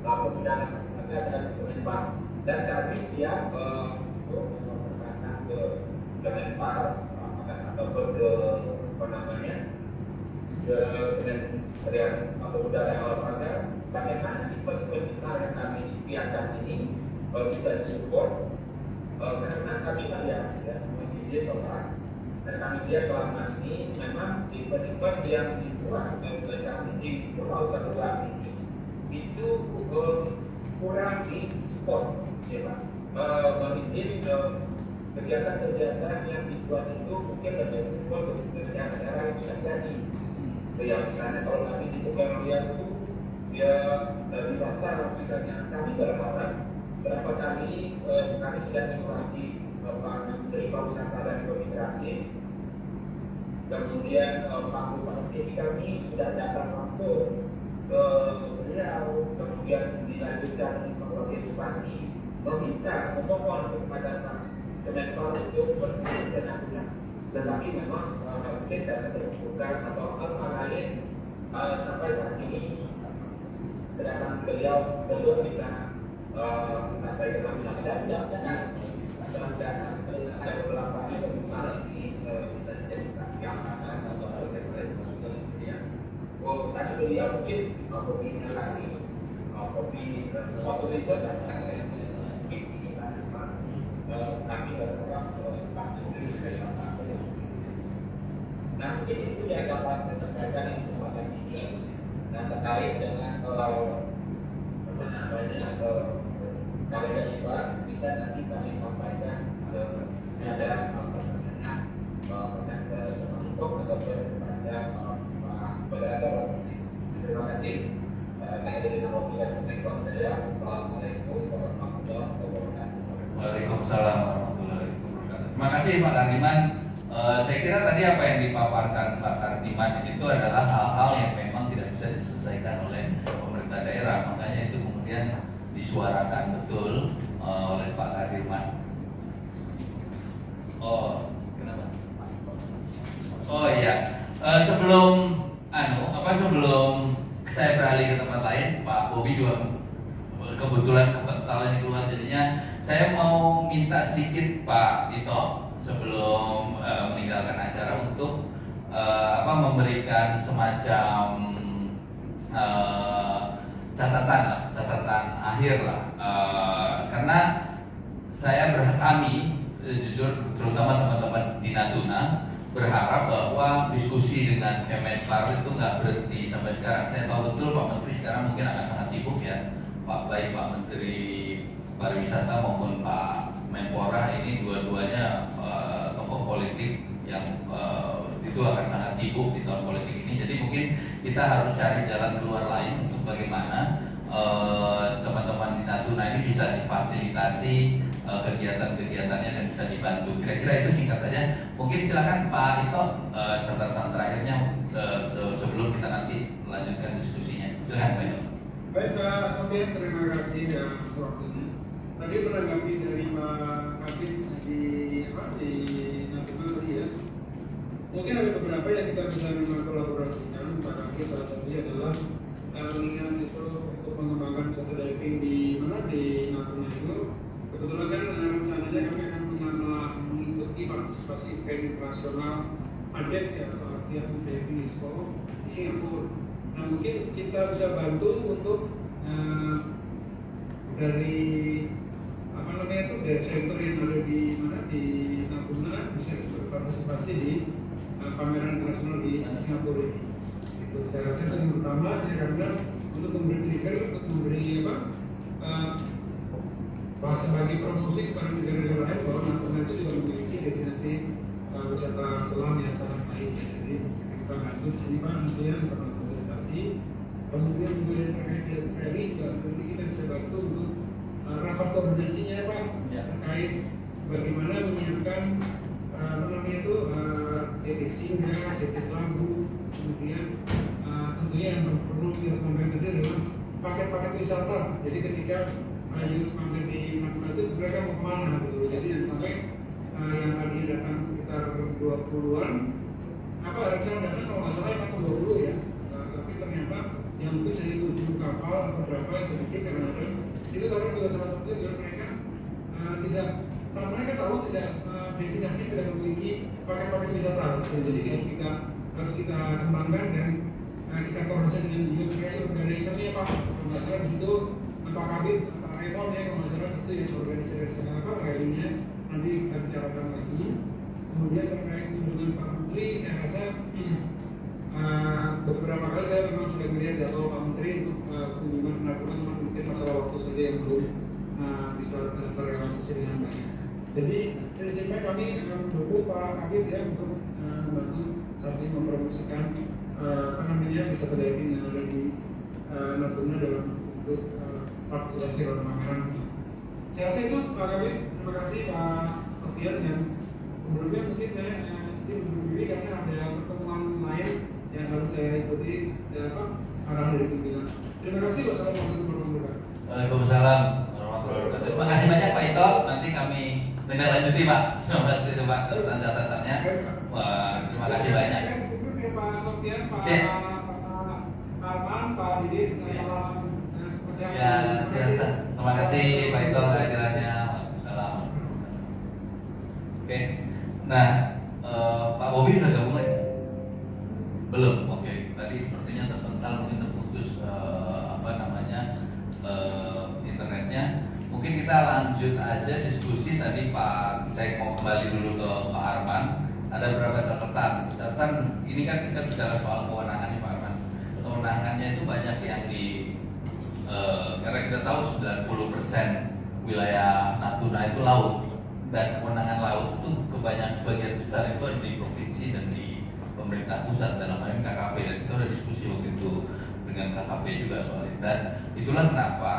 Pemuda dan Kemenpar dan kami siap untuk melakukan ke Kemenpar atau ke Kementerian Pemuda dan Olahraga bagaimana event-event besar yang kami piagam ini bisa disupport karena kami melihat ya izin orang dan kami lihat selama ini memang event-event yang dibuat oleh kami di Pulau Terluar itu kurang di support ya Pak. Mungkin kegiatan-kegiatan yang dibuat itu mungkin lebih support untuk daerah yang sudah jadi. Yang misalnya kalau kami di Pulau itu ya di Batam misalnya kami berharap berapa kali kami sudah mengurangi Pak Menteri Pariwisata dan Komunikasi, kemudian Pak Bupati kami sudah datang langsung ke beliau, kemudian dilanjutkan Pak Bupati meminta memohon kepada Pak Kemenpar untuk bertemu dengan Natuna, tetapi memang mungkin tidak tersebutkan atau hal lain sampai saat ini kedatangan beliau belum bisa sampai ke Natuna dan ada beberapa event besar ini bisa dijadikan gambaran atau ya. Oh, tadi beliau mungkin kopinya lagi kopi sesuatu itu dan ini kami kami berharap Pak Jokowi dari Pak Jokowi. Nah, mungkin itu yang dapat saya sampaikan di kesempatan ini. Nah, terkait dengan karya jiwa bisa nanti kami sampaikan ke jajaran pemerintah untuk atau kepada Pak Moderator. Terima kasih. Saya dengan wakilan saya. Assalamualaikum warahmatullahi wabarakatuh. Waalaikumsalam warahmatullahi wabarakatuh. Terima kasih Pak Kardiman. Saya kira tadi apa yang dipaparkan Pak Kardiman itu adalah hal-hal yang memang tidak bisa diselesaikan oleh pemerintah daerah. Makanya itu kemudian disuarakan betul oleh Pak Kardiman. Oh, kenapa? Oh iya, sebelum saya beralih ke tempat lain, Pak Bobi juga kebetulan kebetulan keluar, jadinya saya mau minta sedikit Pak Tito sebelum meninggalkan acara untuk memberikan semacam catatan akhir lah, karena kami jujur terutama teman-teman di Natuna berharap bahwa diskusi dengan Kemenpar itu nggak berhenti sampai sekarang. Saya tahu betul Pak Menteri sekarang mungkin akan sangat sibuk ya, baik Pak Menteri Pariwisata maupun Pak Menpora, ini dua-duanya tokoh politik yang itu akan sangat sibuk di tahun politik ini. Jadi mungkin kita harus cari jalan keluar lain untuk bagaimana teman-teman di Natuna ini bisa difasilitasi kegiatan-kegiatannya dan bisa dibantu. Kira-kira itu singkat saja. Mungkin silakan Pak Tito catatan terakhirnya sebelum kita nanti lanjutkan diskusinya. Silakan Pak Tito. Baik Pak Sofian, terima kasih atas waktunya. Tadi menanggapi dari Pak Kabit di Natuna tadi ya. Mungkin ada beberapa yang kita bisa kolaborasikan. Pak Kabit salah satunya adalah melihat itu untuk mengembangkan wisata diving di Natuna itu. Kebetulan kan rencananya kami akan mengikuti partisipasi event internasional ADEX ya, atau Asia Diving Expo di Singapura. Nah mungkin kita bisa bantu untuk dari dari center yang ada di Natuna bisa berpartisipasi di pameran internasional di Singapura ini. Itu saya rasa itu yang pertama ya, karena untuk memberi trigger, untuk memberi bahasa bagi promosi kepada negara-negara lain bahwa Natuna itu juga memiliki destinasi wisata selam yang sangat baik. Jadi kita bantu di sini Pak, nanti ya untuk konsultasi. Kemudian juga yang terkait jet ferry juga nanti kita bisa bantu untuk rapat koordinasinya Pak, terkait bagaimana menyiapkan titik singgah, titik labu, kemudian tentunya yang perlu kita sampaikan tadi adalah paket-paket wisata. Jadi ketika yang mampir di Natuna itu mereka mau kemana gitu. Jadi yang sampai yang tadi datang sekitar 20-an, rencana datang kalau nggak salah yang 20 ya, tapi ternyata yang mungkin 1.007 kapal atau berapa sedikit kadang-kadang itu karena juga salah satu juga mereka mereka tahu tidak destinasi tidak memiliki paket-paket wisata. Jadi harus kita kembangkan dan kita koordinasi dengan juga organisasinya Pak. Kalau nggak salah di situ Pak Kabit, Pak Raymond ya, kalau nggak salah di situ yang organisasi lainnya nanti kita bicarakan lagi. Kemudian terkait kunjungan Pak Menteri, saya rasa beberapa kali saya memang sudah melihat jadwal Pak Menteri untuk kunjungan Natuna, mungkin masalah waktu saja yang belum bisa terrealisasi dengan baik. Jadi dari sini kami mendukung Pak Kabit ya untuk membantu saat ini mempromosikan wisata diving yang ada di Natuna dalam bentuk partisipasi dalam pameran sini. Saya rasa itu Pak Kabit. Terima kasih Pak Sofian, dan sebelumnya mungkin saya izin undur diri karena ada pertemuan lain yang harus saya ikuti arahan dari pimpinan. Terima kasih. Wassalamualaikum warahmatullahi wabarakatuh. Waalaikumsalam warahmatullahi wabarakatuh. Terima kasih banyak Pak Tito. Nanti kami tindak lanjuti Pak. Terima kasih itu Pak catatan-catatannya. Wah, terima kasih banyak. Pak Sofian, Pak Arman, Pak Didit, salam sehat. Ya, silakan. Terima kasih Pak Tito kehadirannya. Waalaikumsalam. Oke. Nah, Pak Bobi sudah gabung lagi? Belum. Oke. Tadi sepertinya terpental, mungkin terputus internetnya. Mungkin kita lanjut aja diskusi tadi Pak saya mau kembali dulu ke Pak Arman. Ada beberapa catatan. Catatan ini kan kita bicara soal kewenangannya Pak Arman. Kewenangannya itu banyak yang karena kita tahu 90% wilayah Natuna itu laut, dan kewenangan laut itu sebagian besar itu ada di provinsi dan di pemerintah pusat, dalam hal ini KKP, dan itu ada diskusi waktu itu dengan KKP juga soal itu. Dan itulah kenapa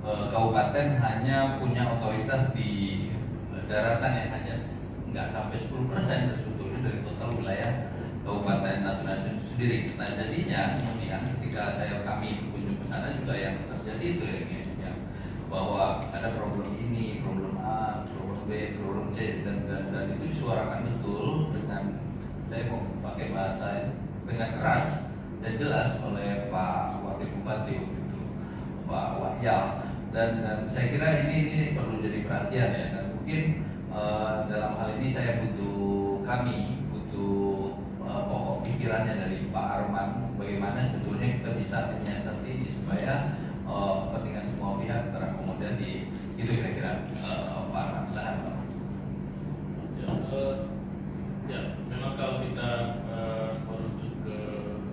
kabupaten hanya punya otoritas di daratan yang hanya nggak sampai 10% sebetulnya dari total wilayah Kabupaten Natuna itu sendiri. Nah jadinya kemudian ketika kami berkunjung ke sana juga yang terjadi itu ya, bahwa ada problem ini, problem A, problem B, problem C, dan itu disuarakan betul dengan, saya mau pakai bahasa dengan keras dan jelas oleh Pak Wakil Bupati waktu itu, Pak Wahyal, dan saya kira ini perlu jadi perhatian ya, dan mungkin dalam hal ini saya kami butuh pokok pikirannya dari Pak Arman, bagaimana sebetulnya kita bisa menyiasati ini supaya kepentingan semua pihak terakomodasi. Itu kira-kira Pak Arman. Silahkan Pak. Ya, memang kalau kita merujuk ke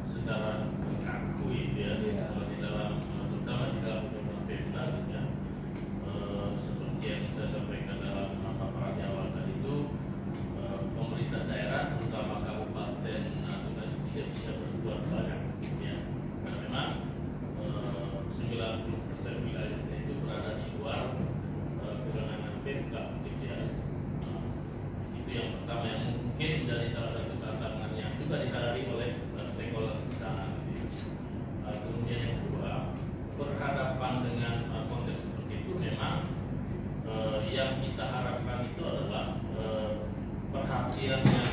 secara kaku ya, kalau di dalam terutama di dalam undang-undang PMK ya, seperti yang saya sampaikan dalam paparan awal tadi itu, pemerintah daerah terutama kabupaten Natuna itu tidak bisa berbuat banyak ya, karena memang 90% wilayah itu berada di luar kewenangan PMK gitu ya. Itu yang pertama yang mungkin menjadi salah satu tantangan yang juga disadari oleh stakeholder di sana gitu ya. Kemudian yang kedua, berhadapan dengan konteks seperti itu memang yang kita harapkan itu adalah perhatian yang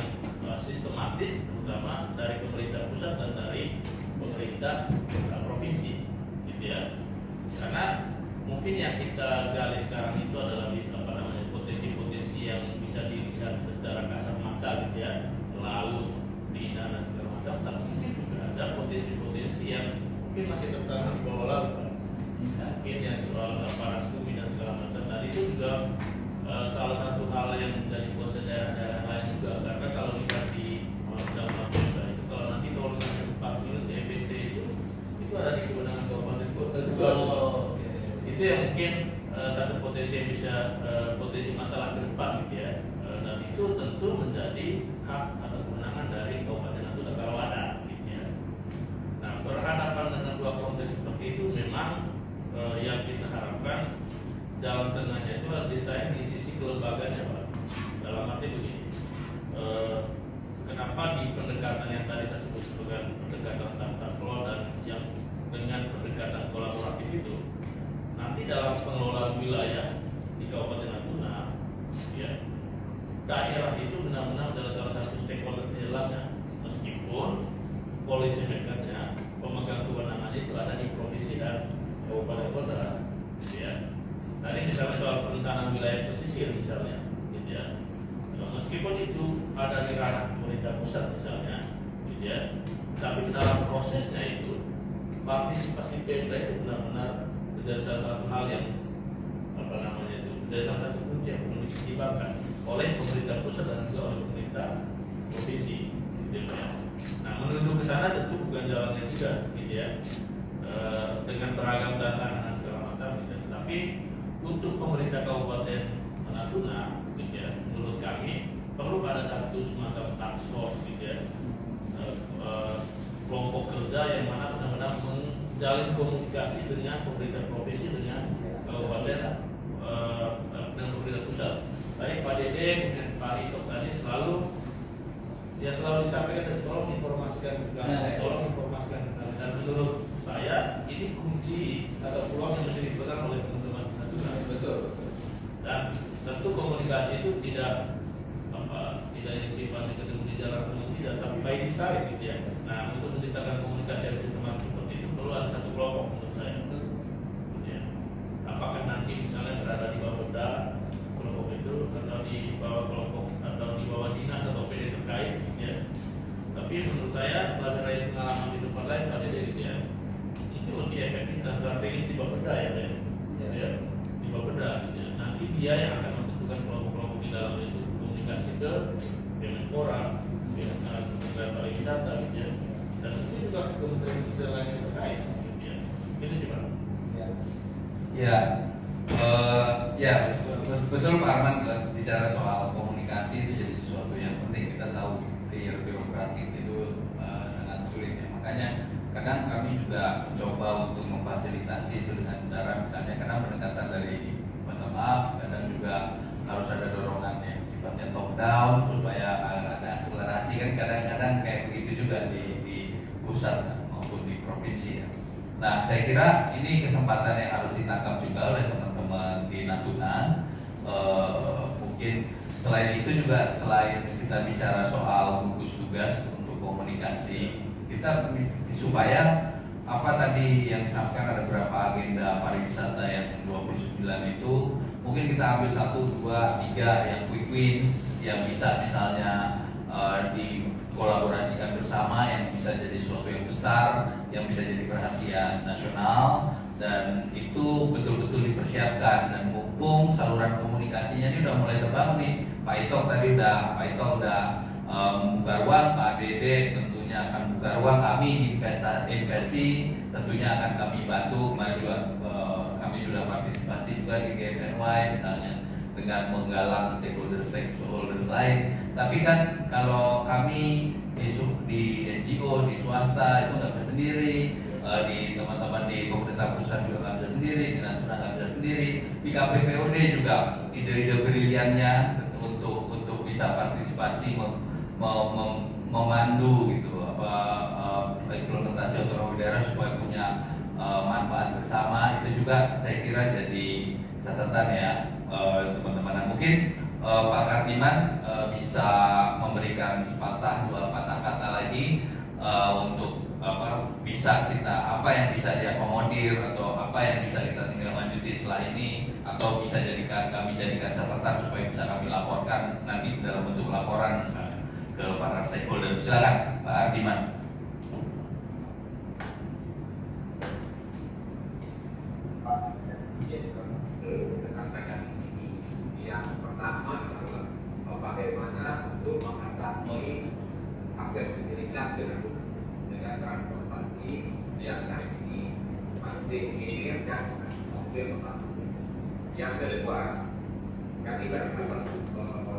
sistematis terutama dari pemerintah pusat dan dari pemerintah provinsi gitu ya. Karena mungkin yang kita gali sekarang itu adalah potensi-potensi yang bisa dilihat secara kasat mata gitu ya, lalu bina dan segala macam, tapi mungkin juga ada potensi-potensi yang mungkin masih tertanam di bawah laut, mungkin yang soal panas bumi dan segala macam. Dan itu juga salah satu hal yang menjadi concern daerah-daerah lain juga, karena kalau lihat di dalam itu kalau nanti urusan 4 mil EBT itu ada di kewenangan kabupaten kota juga. Itu yang mungkin satu potensi yang bisa potensi masalah ke depan gitu ya, dan itu tentu menjadi hak atau kewenangan dari Kabupaten Natuna kalau ada gitu ya. Nah, berhadapan dengan dua konteks seperti itu memang yang kita harapkan jalan tengahnya itu adalah desain di sisi kelembagaannya Pak. Dalam arti begini, kenapa di pendekatan yang tadi saya sebut sebagai pendekatan tata kelola dan yang dengan pendekatan kolaboratif itu, nanti dalam pengelolaan wilayah di Kabupaten Natuna, ya, daerah itu benar-benar adalah salah satu stakeholder di dalamnya, meskipun polisi mekarnya, pemegang kewenangan itu ada di provinsi dan kabupaten kota, gitu ya. Tadi misalnya soal perencanaan wilayah pesisir misalnya, gitu ya. Meskipun itu ada di ranah pemerintah pusat misalnya, gitu ya. Tapi dalam prosesnya itu partisipasi PMK itu benar-benar menjadi salah satu hal yang menjadi salah satu kunci yang perlu dipertimbangkan oleh pemerintah pusat dan juga oleh pemerintah provinsi, gitu ya. Nah, menuju ke sana tentu bukan jalannya juga, gitu ya, dengan beragam tantangan dan segala macam, gitu. Tapi untuk pemerintah Kabupaten Natuna, gitu ya, menurut kami perlu ada satu semacam task force, gitu ya, kelompok kerja yang mana benar-benar menjalin komunikasi dengan pemerintah provinsi, dengan kabupaten dan pemerintah pusat. Baik Pak Dede dan Pak Ito tadi selalu disampaikan dan tolong informasikan dan menurut saya ini kunci atau peluang yang mesti dipegang oleh teman-teman Natuna. Betul. Dan tentu komunikasi itu tidak sifatnya ketemu di jalan umum tidak, tapi by design gitu ya. Nah, untuk menciptakan komunikasi yang sistematis seperti itu perlu ada satu kelompok menurut saya. Ya. Apakah nanti misalnya berada di bawah kelompok itu atau di bawah kelompok atau di bawah dinas atau PD terkait, ya. Tapi menurut saya belajar dari pengalaman di tempat lain pada gitu ya, itu lebih efektif dan strategis di bawah ya. Di bawah gitu ya. Nanti dia yang akan menentukan kelompok-kelompok di dalam itu ke Kemenpora, Kementerian Pariwisata, gitu ya. Dan itu juga kementerian lain yang terkait, gitu ya. Itu sih Pak. Ya, ya betul Pak Arman, bicara soal komunikasi itu jadi sesuatu yang penting. Kita tahu birokratik itu sangat sulit ya. Makanya kadang kami juga mencoba untuk memfasilitasi itu dengan cara misalnya kadang pendekatan dari bottom up, kadang juga harus ada dorongan yang sifatnya top down supaya ada akselerasi kan kadang-kadang kayak begitu juga di pusat maupun di provinsi ya. Nah, saya kira ini kesempatan yang harus ditangkap juga oleh teman-teman di Natuna. Mungkin selain itu juga selain kita bicara soal gugus tugas untuk komunikasi, kita supaya apa tadi yang disampaikan ada beberapa agenda pariwisata yang 29 itu mungkin kita ambil 1, 2, 3 yang quick wins yang bisa misalnya dikolaborasikan bersama yang bisa jadi sesuatu yang besar yang bisa jadi perhatian nasional dan itu betul-betul dipersiapkan dan mumpung saluran komunikasinya ini udah mulai terbangun nih. Pak Ito udah membuka ruang, Pak Dede tentunya akan membuka ruang, kami investasi tentunya akan kami bantu. Kemarin juga kami sudah partisipasi juga di GFNY misalnya dengan menggalang stakeholders lain. Tapi kan kalau kami di NGO, di swasta itu nggak bisa sendiri, di teman-teman di pemerintah pusat juga nggak bisa sendiri, di Natuna nggak bisa sendiri, di KPPOD juga ide-ide briliannya untuk bisa partisipasi memandu gitu implementasi otonomi daerah supaya punya manfaat bersama itu juga saya kira jadi catatan ya teman-teman. Nah, mungkin Pak Kardiman bisa memberikan sepatah dua patah kata lagi untuk bisa kita apa yang bisa diakomodir atau apa yang bisa kita tinggal lanjuti setelah ini atau bisa kami jadikan catatan supaya bisa kami laporkan nanti dalam bentuk laporan misalnya ke para stakeholder. Silakan Pak Kardiman. Yang pertama adalah bagaimana untuk mengatasi aksesibilitas dengan transportasi yang saat ini masih minim dan hampir mengakui. Yang kedua, kami berharap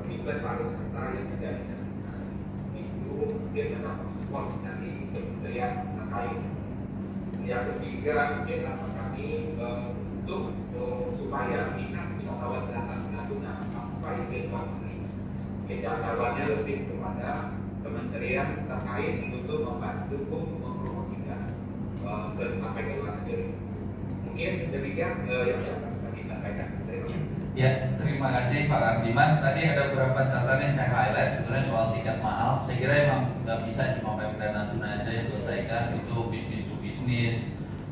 event pariwisata yang tidak dilakukan itu dengan koordinasi kementerian terkait. Yang ketiga, adalah kami untuk supaya minat wisatawan datang ke Natuna sampai ke luar negeri. Jadwalnya lebih kepada kementerian terkait untuk membantu mempromosikan sampai ke luar negeri. Mungkin demikian yang kami sampaikan. Ya, terima kasih Pak Kardiman. Tadi ada beberapa catatan yang saya highlight sebenarnya soal tiket mahal. Saya kira emang nggak bisa cuma Pemda Natuna aja yang selesaikan, itu bisnis to bisnis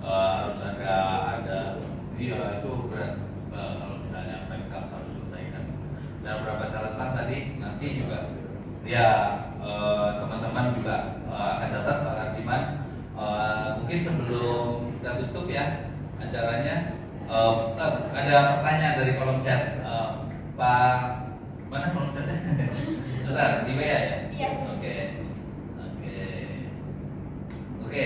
harus ada iya itu berat kalau misalnya Pemkab harus selesaikan. Dan beberapa catatan tadi nanti juga ya teman-teman juga akan catat Pak Kardiman. Mungkin sebelum kita tutup ya acaranya. Ada pertanyaan dari kolom chat, Pak, mana kolom chatnya? Bentar, di WA ya? Iya. Oke.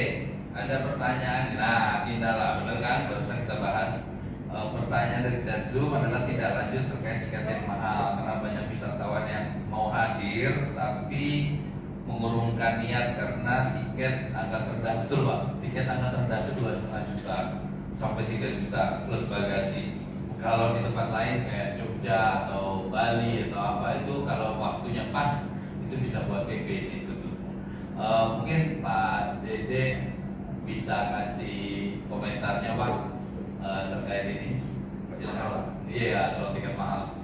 Ada pertanyaan. Nah, Tindala, benar kan? Barusan kita bahas. Pertanyaan dari chat Zoom adalah tidak lanjut terkait tiket yang mahal karena banyak wisatawan yang mau hadir tapi mengurungkan niat karena tiket angka terendah, betul Pak? Tiket angka terendah itu 2,5 juta sampai 3 juta plus bagasi. Kalau di tempat lain kayak Jogja atau Bali atau apa itu kalau waktunya pas itu bisa buat PP sih sebetulnya. Mungkin Pak Dede bisa kasih komentarnya Pak terkait ini. Silakan. Iya, soal tiket mahal.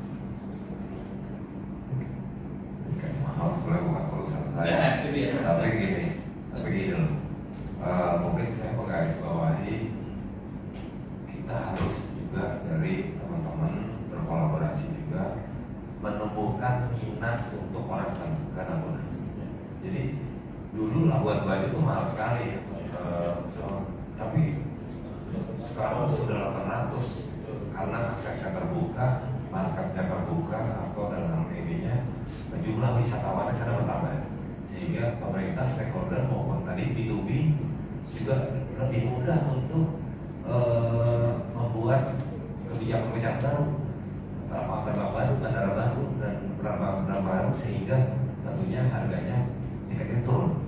Tiket mahal sebenarnya bukan urusan saya. Ya, itu dia. Tapi gini loh. Mungkin saya menggaris bawahi kita harus juga dari teman-teman berkolaborasi juga menumbuhkan minat untuk orang terbuka Natuna. Jadi dulu Labuan Bajo itu mahal sekali ya. Tapi sekarang sudah 800 karena aksesnya terbuka, marketnya terbuka atau dalam ininya jumlah wisatawan yang sedang bertambah, sehingga pemerintah stakeholder maupun tadi B2B juga lebih mudah untuk membuat kebijakan-kebijakan baru, terbang baru, bandara baru, dan penerbangan baru, sehingga tentunya harganya tiketnya turun.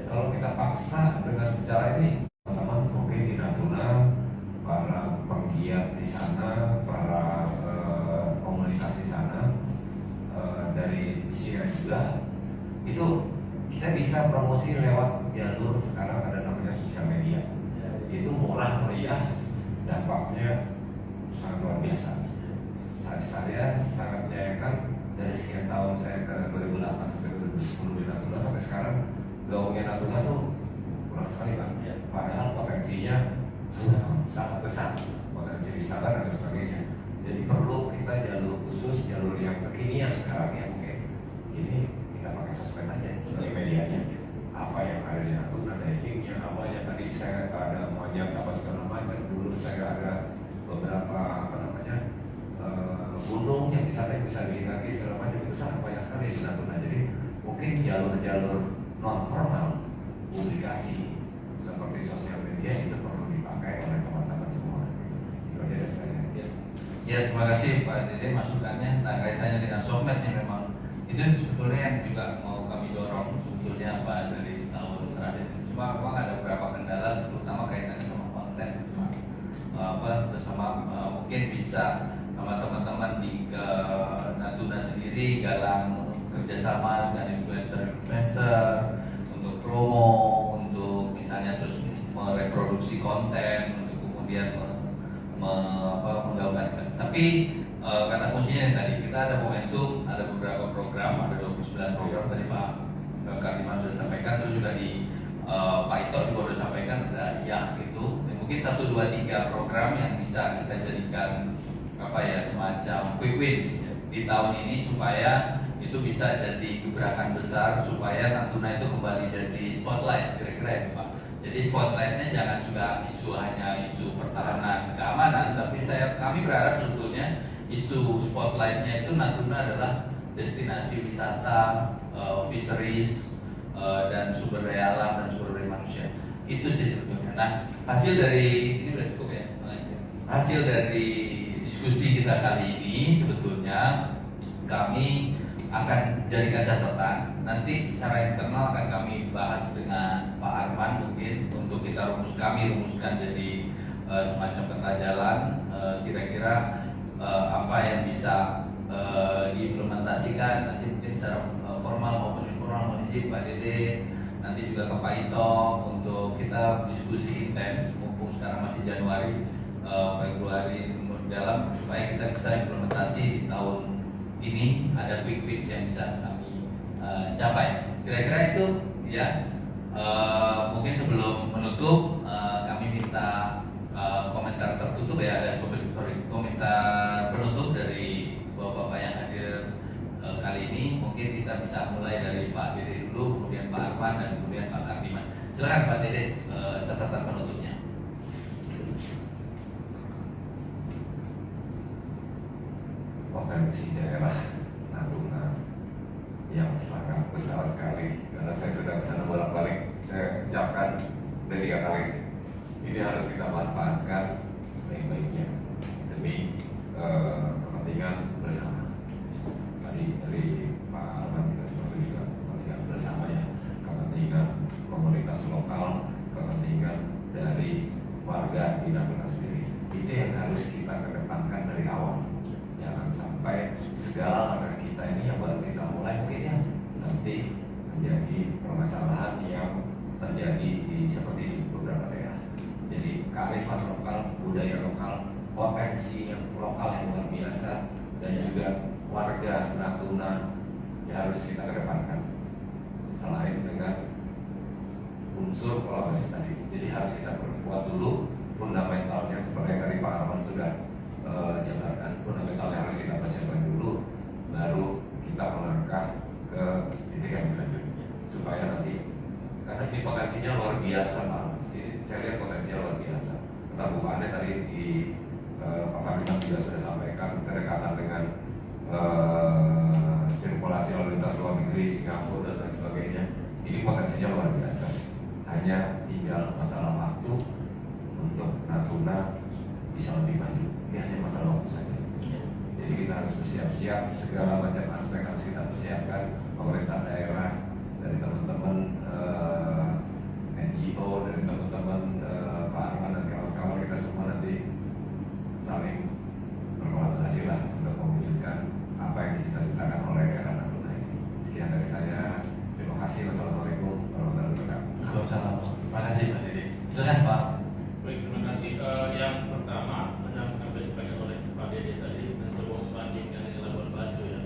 Kalau kita paksa dengan secara ini, teman-teman mungkin di Natuna, para penggiat di sana, para komunitas di sana, dari SIA juga, itu kita bisa promosi lewat jalur sekarang ada namanya sosial media. Itu murah meriah, dampaknya sangat luar biasa. Saya sangat menyayangkan dari sekian tahun saya ke 2008 sampai 2010 di Natuna sampai sekarang gaungnya Natuna tuh kurang sekali Pak. Padahal potensinya sangat besar, potensi wisata dan sebagainya. Jadi perlu kita jalur khusus, jalur yang kekinian sekarang ya. Oke, ini kita pakai sosmed aja sebagai medianya. Apa yang ada di Natuna, divingnya, apa yang tadi saya ada monyet apa segala macam. Dulu saya ada beberapa gunung yang di sana bisa bikin kaki segala macam, itu sangat banyak sekali di Natuna. Jadi mungkin jalur-jalur non formal publikasi seperti sosial media itu perlu dipakai oleh teman-teman semua. Itu aja dari saya. Ya, terima kasih Pak Dede masukannya. Nah, kaitannya dengan sosmed nih memang itu sebetulnya yang juga mau kami dorong sebetulnya Pak dari setahun terakhir. Cuma memang ada beberapa kendala, terutama kaitannya sama konten. Bersama mungkin bisa sama teman-teman di Natuna sendiri galang kerjasama dengan influencer untuk promo, untuk misalnya terus mereproduksi konten, untuk kemudian menggaungkan. Tapi kata kuncinya yang tadi kita ada momentum, ada beberapa program, ada 29 program tadi Pak Kardiman sudah sampaikan, terus juga di Pak Ito juga sudah sampaikan ada IAH gitu. Mungkin 1, 2, 3 program yang bisa kita jadikan semacam quick wins di tahun ini supaya itu bisa jadi gebrakan besar supaya Natuna itu kembali jadi spotlight kira-kira ya Pak. Jadi spotlightnya jangan juga hanya isu pertahanan keamanan, tapi kami berharap sebetulnya isu spotlightnya itu Natuna adalah destinasi wisata, fisheries, dan sumber daya alam dan sumber daya manusia. Itu sih sebetulnya. Nah, hasil dari ini sudah cukup ya. Hasil dari diskusi kita kali ini sebetulnya kami akan jadikan catatan. Nanti secara internal akan kami bahas dengan Pak Arman mungkin untuk kita rumuskan jadi semacam peta jalan kira-kira apa yang bisa diimplementasikan nanti mungkin secara formal maupun informal. Mohon izin Pak Dede, nanti juga ke Pak Ito untuk kita diskusi intens mumpung sekarang masih Januari, Februari dalam supaya kita bisa implementasi di tahun ini ada quick wins yang bisa kami capai. Kira-kira itu ya. Mungkin sebelum menutup kami minta komentar tertutup ya, komentar penutup dari bapak-bapak yang hadir kali ini. Mungkin kita bisa mulai dari Pak Dede dulu, kemudian Pak Arman dan kemudian Pak Kardiman. Silakan Pak Dede, catatan penutupnya. Potensi daerah Natuna yang sangat besar sekali, karena saya sudah kesana bolak-balik. Saya ucapkan dari 3 kali ini harus kita manfaatkan sebaik-baiknya demi kepentingan bersama. Tadi dari Pak Arman kita juga kepentingan bersama ya, kepentingan komunitas lokal, kepentingan dari warga di Natuna sendiri. Itu yang harus kita kedepankan dari awal. Jangan sampai segala langkah kita ini yang baru kita mulai mungkin ya nanti menjadi permasalahan yang terjadi seperti di beberapa daerah. Jadi kearifan lokal, budaya lokal, potensi yang lokal yang luar biasa, dan juga warga Natuna yang harus kita kedepankan. Selain dengan unsur kolaborasi tadi, jadi harus kita perkuat dulu fundamentalnya seperti yang tadi Pak Arman sudah jabarkan. Fundamentalnya harus kita persiapkan dulu, baru kita melangkah ke titik yang selanjutnya supaya nanti, karena ini potensinya luar biasa Pak. Jadi saya lihat potensinya luar biasa. Keterbukaannya tadi di Pak Kardiman juga sudah sampaikan, kedekatan dengan sirkulasi sirkulasi lalu lintas luar negeri, Singapura dan lain sebagainya. Ini potensinya luar biasa. Hanya tinggal masalah waktu untuk Natuna bisa lebih maju. Ini hanya masalah waktu saja. Jadi kita harus bersiap-siap, segala macam aspek harus kita persiapkan. Pemerintah daerah, dari teman-teman NGO, dari teman-teman Pak Arman dan kawan-kawan, kita semua nanti saling berkolaborasi lah untuk mewujudkan apa yang dicita-citakan oleh era Natuna ini. Sekian dari saya. Terima kasih. Wassalamualaikum warahmatullahi wabarakatuh. Waalaikumsalam. Terima kasih Pak Dede. Silakan Pak. Baik, terima kasih. Yang pertama, yang disampaikan oleh Pak Dede tadi mencoba membandingkan dengan Labuan Bajo ya.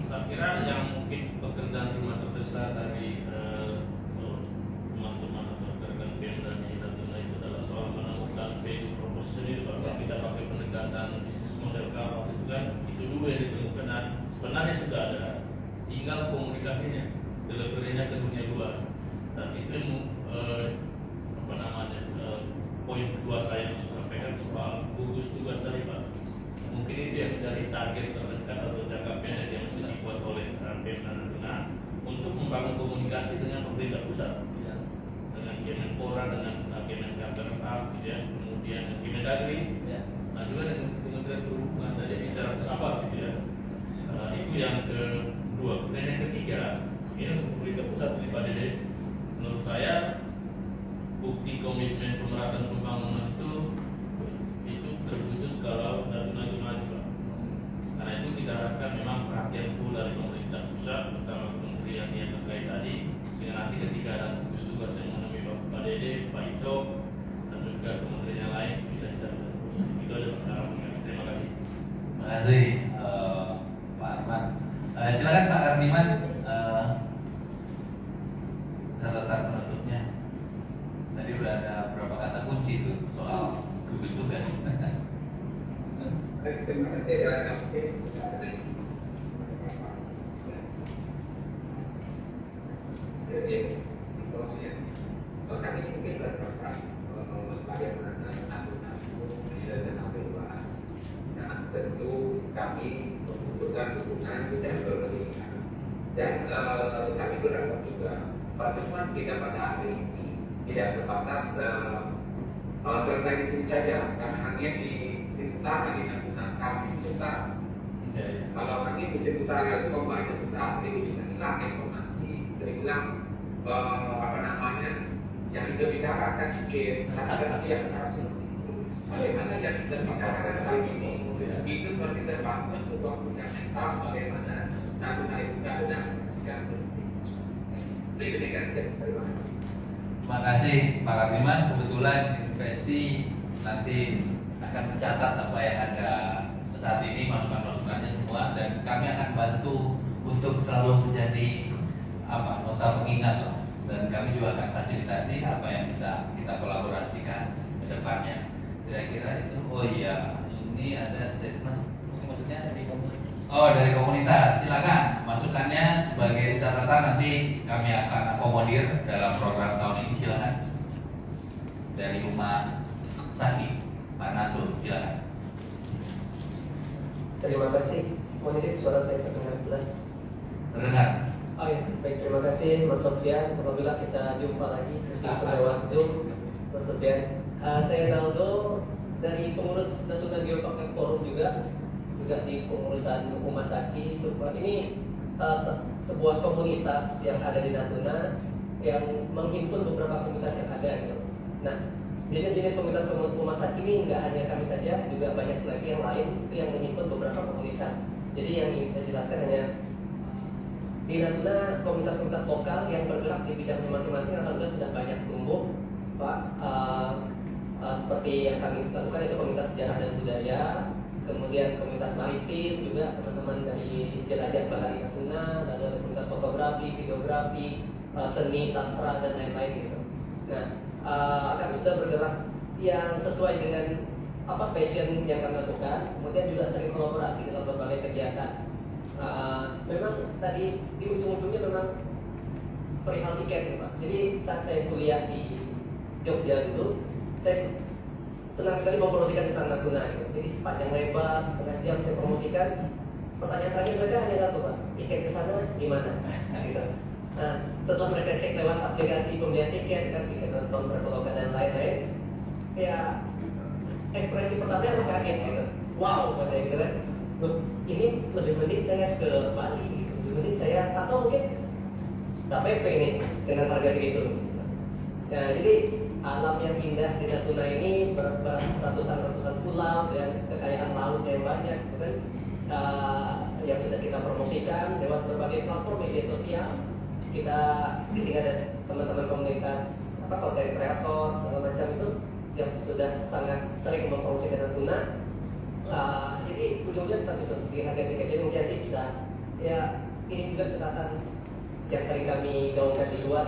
Saya kira yang mungkin pekerjaan rumah terbesar dari teman-teman atau rekan Pemda di Natuna itu adalah soal menemukan value proposition bahwa kita pakai pendekatan bisnis model kapal itu kan itu dulu yang ditemukan dan sebenarnya sudah ada, tinggal komunikasinya, delivery-nya ke dunia luar. Dan itu yang poin kedua saya yang saya sampaikan soal gugus tugas tadi Pak. Mungkin itu yang dari target terdekat atau jangka pendek yang mesti dibuat oleh Pemda Natuna untuk membangun komunikasi dengan pemerintah pusat, dengan Kemenpora, dengan Kemenkaparekraf, ya, kemudian Kemendagri, nah juga dengan Kementerian Perhubungan tadi bicara bersama gitu ya. Itu yang kedua. Kemudian yang ketiga, ini untuk pemerintah pusat dari Pak Dede. Menurut saya bukti komitmen pemerataan pembangunan itu terwujud kalau Natuna itu maju. Karena itu kita harapkan memang perhatian full dari pemerintah pusat, terutama kementerian yang terkait tadi, sehingga nanti ketika ada gugus tugas yang menemui Pak Dede, Pak Ito, dan juga kementerian yang lain bisa disampaikan. Itu ada harapan kami. Terima kasih. Terima kasih Pak Arman. Silakan Pak Ardiman, catatan penutupnya. Tadi udah ada beberapa kata kunci tuh soal gugus tugas. Terima kasih ya. Jadi, kami mungkin berharap bagaimana Natuna bisa menambah. Nah, tentu kami membutuhkan dukungan dan berkelindahan. Dan kami berharap juga pertemuan kita pada hari ini tidak sebatas selesai di sini saja, karena hanya di Sisi Utara di Natuna sekarang di Sisi Utara. Kalau nanti di Sisi Utara itu komponen besar, itu bisa hilang informasi, bisa hilang yang kita bicarakan mungkin ada yang harus bagaimana yang kita bicarakan hari ini itu berarti terbangun sebuah fundamental bagaimana Natuna itu ada dan terima kasih. Terima kasih Pak Ardiman. Kebetulan Investi nanti akan mencatat apa yang ada saat ini, masukan-masukannya semua, dan kami akan bantu untuk selalu menjadi nota pengingat lah. Dan kami juga akan fasilitasi apa yang bisa kita kolaborasikan ke depannya. Kira-kira itu. Oh iya, ini ada statement. Maksudnya dari komunitas. Oh, dari komunitas. Silakan masukannya sebagai catatan, nanti kami akan akomodir dalam program tahun ini. Silakan. Dari Rumah Sakit, Pak Natul, silakan. Terima kasih. Mohon suara saya terdengar jelas. Terdengar. Oh ya, baik, terima kasih Mas Sofian. Apabila kita jumpa lagi meskipun lewat Zoom, Mas Sofian. Saya Naldo dari pengurus Natuna Geopark Forum juga di pengurusan Rumah Sakit. Ini sebuah komunitas yang ada di Natuna yang menghimpun beberapa komunitas yang ada gitu. Nah, jenis-jenis komunitas rumah sakit ini nggak hanya kami saja, juga banyak lagi yang lain itu yang menghimpun beberapa komunitas. Jadi yang ingin saya jelaskan hanya di Natuna komunitas-komunitas lokal yang bergerak di bidangnya masing-masing alhamdulillah sudah banyak tumbuh, Pak. Seperti yang kami lakukan itu komunitas sejarah dan budaya, kemudian komunitas maritim juga teman-teman dari Jelajah Bahari Natuna, lalu ada komunitas fotografi, videografi, seni, sastra dan lain-lain gitu. Nah, kami sudah bergerak yang sesuai dengan passion yang kami lakukan, kemudian juga sering kolaborasi dalam berbagai kegiatan. Memang tadi di ujung-ujungnya memang perihal tiket, Pak. Jadi saat saya kuliah di Jogja dulu, saya senang sekali mempromosikan tentang Natuna gitu. Jadi sepanjang lebar, setengah jam saya promosikan pertanyaan terakhir mereka hanya satu Pak, tiket ke sana gimana? Gitu. Nah, setelah mereka cek lewat aplikasi pembelian tiket, kan tiket.com, Traveloka dan lain-lain, ya ekspresi pertamanya mereka kaget gitu. Wow, pada gitu kan. Loh, ini lebih mending saya ke Bali gitu. Lebih mending saya atau mungkin KPP ini dengan harga segitu. Nah, jadi alam yang indah di Natuna ini ratusan pulau dan kekayaan laut yang banyak, kan? Yang sudah kita promosikan lewat berbagai platform media sosial. Kita di sini ada teman-teman komunitas konten kreator segala macam itu yang sudah sangat sering mempromosikan Natuna. Jadi ujungnya tetap itu di harga tiket. Jadi mungkin nanti bisa ya ini juga catatan yang sering kami gaungkan di luar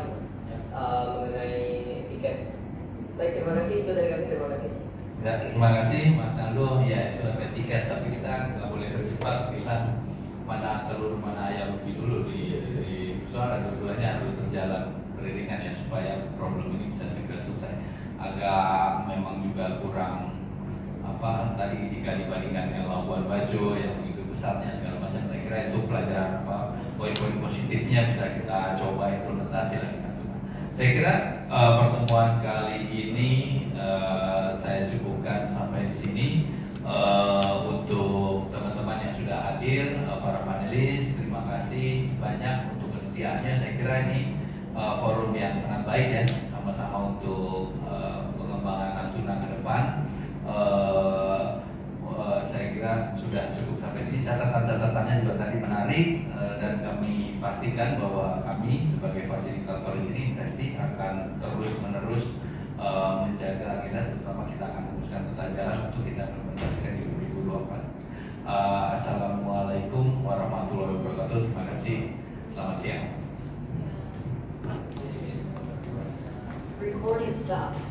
mengenai tiket. Baik, terima kasih itu dari kami, terima kasih. Ya, terima kasih Mas Nando. Ya, itu ada tiket, tapi kita nggak boleh terjebak bilang mana telur mana ayam lebih dulu di soal dua-duanya harus berjalan beriringan ya supaya problem ini bisa segera selesai. Agak memang juga kurang tadi jika dibandingkan dengan Labuan Bajo yang begitu besarnya segala macam, saya kira itu pelajaran poin-poin positifnya bisa kita coba implementasi lagi. Saya kira pertemuan kali ini saya cukupkan sampai di sini. Untuk teman-teman yang sudah hadir, para panelis, terima kasih banyak untuk kesetiaannya. Saya kira ini forum yang sangat baik ya, sama-sama untuk pengembangan Natuna ke depan. Saya kira sudah cukup sampai ini. Catatan-catatannya juga tadi menarik dan kami pastikan bahwa kami sebagai fasilitator di sini pasti akan terus-menerus menjaga agenda, terutama kita akan merumuskan tata jalan untuk kita implementasikan di 2024. Assalamualaikum warahmatullahi wabarakatuh. Terima kasih. Selamat siang. Recording stopped.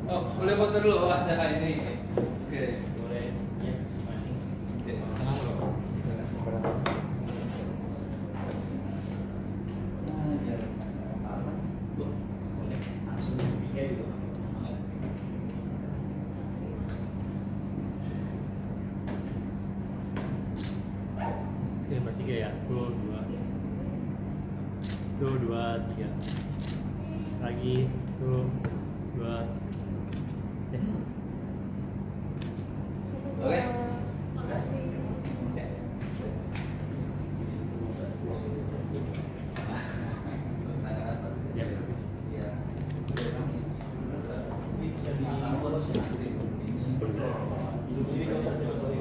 Oh, boleh foto dulu ada ini. Oke. Boleh ya masing-masing. Boleh langsung pikir gitu. Oke, bertiga ya. 2, 3. Lagi 2. Oke. Jadi